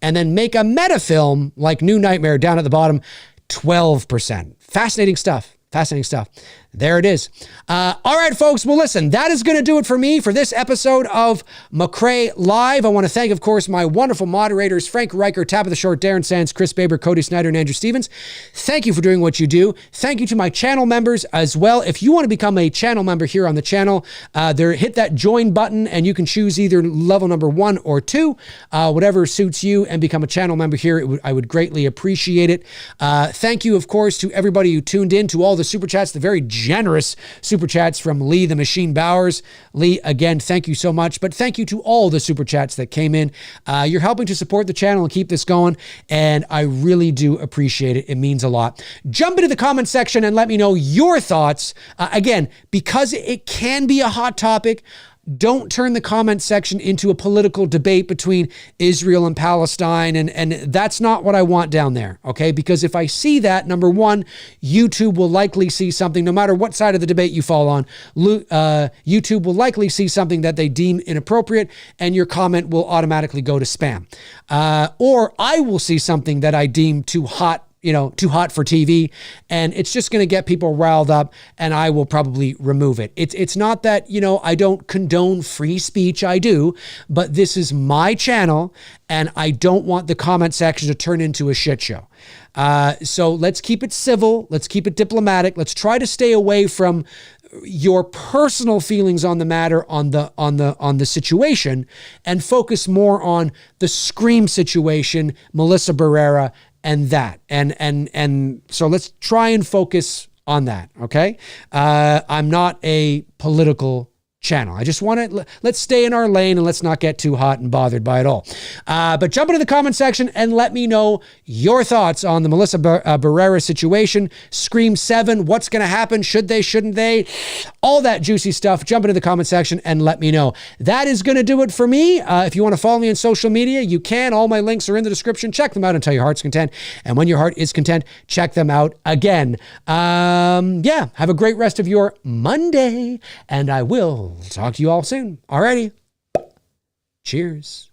And then make a meta film like New Nightmare down at the bottom, 12%. Fascinating stuff. Fascinating stuff. There it is. All right, folks. Well, listen, that is going to do it for me for this episode of McRae Live. I want to thank, of course, my wonderful moderators, Frank Riker, Tap of the Short, Darren Sands, Chris Baber, Cody Snyder, and Andrew Stevens. Thank you for doing what you do. Thank you to my channel members as well. If you want to become a channel member here on the channel, hit that join button and you can choose either level number 1 or 2, whatever suits you, and become a channel member here. I would greatly appreciate it. Thank you, of course, to everybody who tuned in, to all the super chats, the very generous super chats from Lee the Machine Bowers. Lee, again, thank you so much. But thank you to all the super chats that came in. You're helping to support the channel and keep this going, and I really do appreciate it. It means a lot. Jump into the comment section and let me know your thoughts. Again, because it can be a hot topic, don't turn the comment section into a political debate between Israel and Palestine. And that's not what I want down there, okay? Because if I see that, number one, YouTube will likely see something, no matter what side of the debate you fall on, YouTube will likely see something that they deem inappropriate, and your comment will automatically go to spam. Or I will see something that I deem too hot for TV, and it's just going to get people riled up, and I will probably remove it. It's not that, I don't condone free speech. I do, but this is my channel, and I don't want the comment section to turn into a shit show. So let's keep it civil. Let's keep it diplomatic. Let's try to stay away from your personal feelings on the matter, on the situation, and focus more on the Scream situation, Melissa Barrera, and that. And so let's try and focus on that, okay? I'm not a political channel. I just want to, let's stay in our lane and let's not get too hot and bothered by it all. But jump into the comment section and let me know your thoughts on the Melissa Barrera situation. Scream 7, what's going to happen? Should they, shouldn't they? All that juicy stuff. Jump into the comment section and let me know. That is going to do it for me. If you want to follow me on social media, you can. All my links are in the description. Check them out until your heart's content. And when your heart is content, check them out again. Yeah, have a great rest of your Monday, and I will talk to you all soon. Alrighty. Cheers.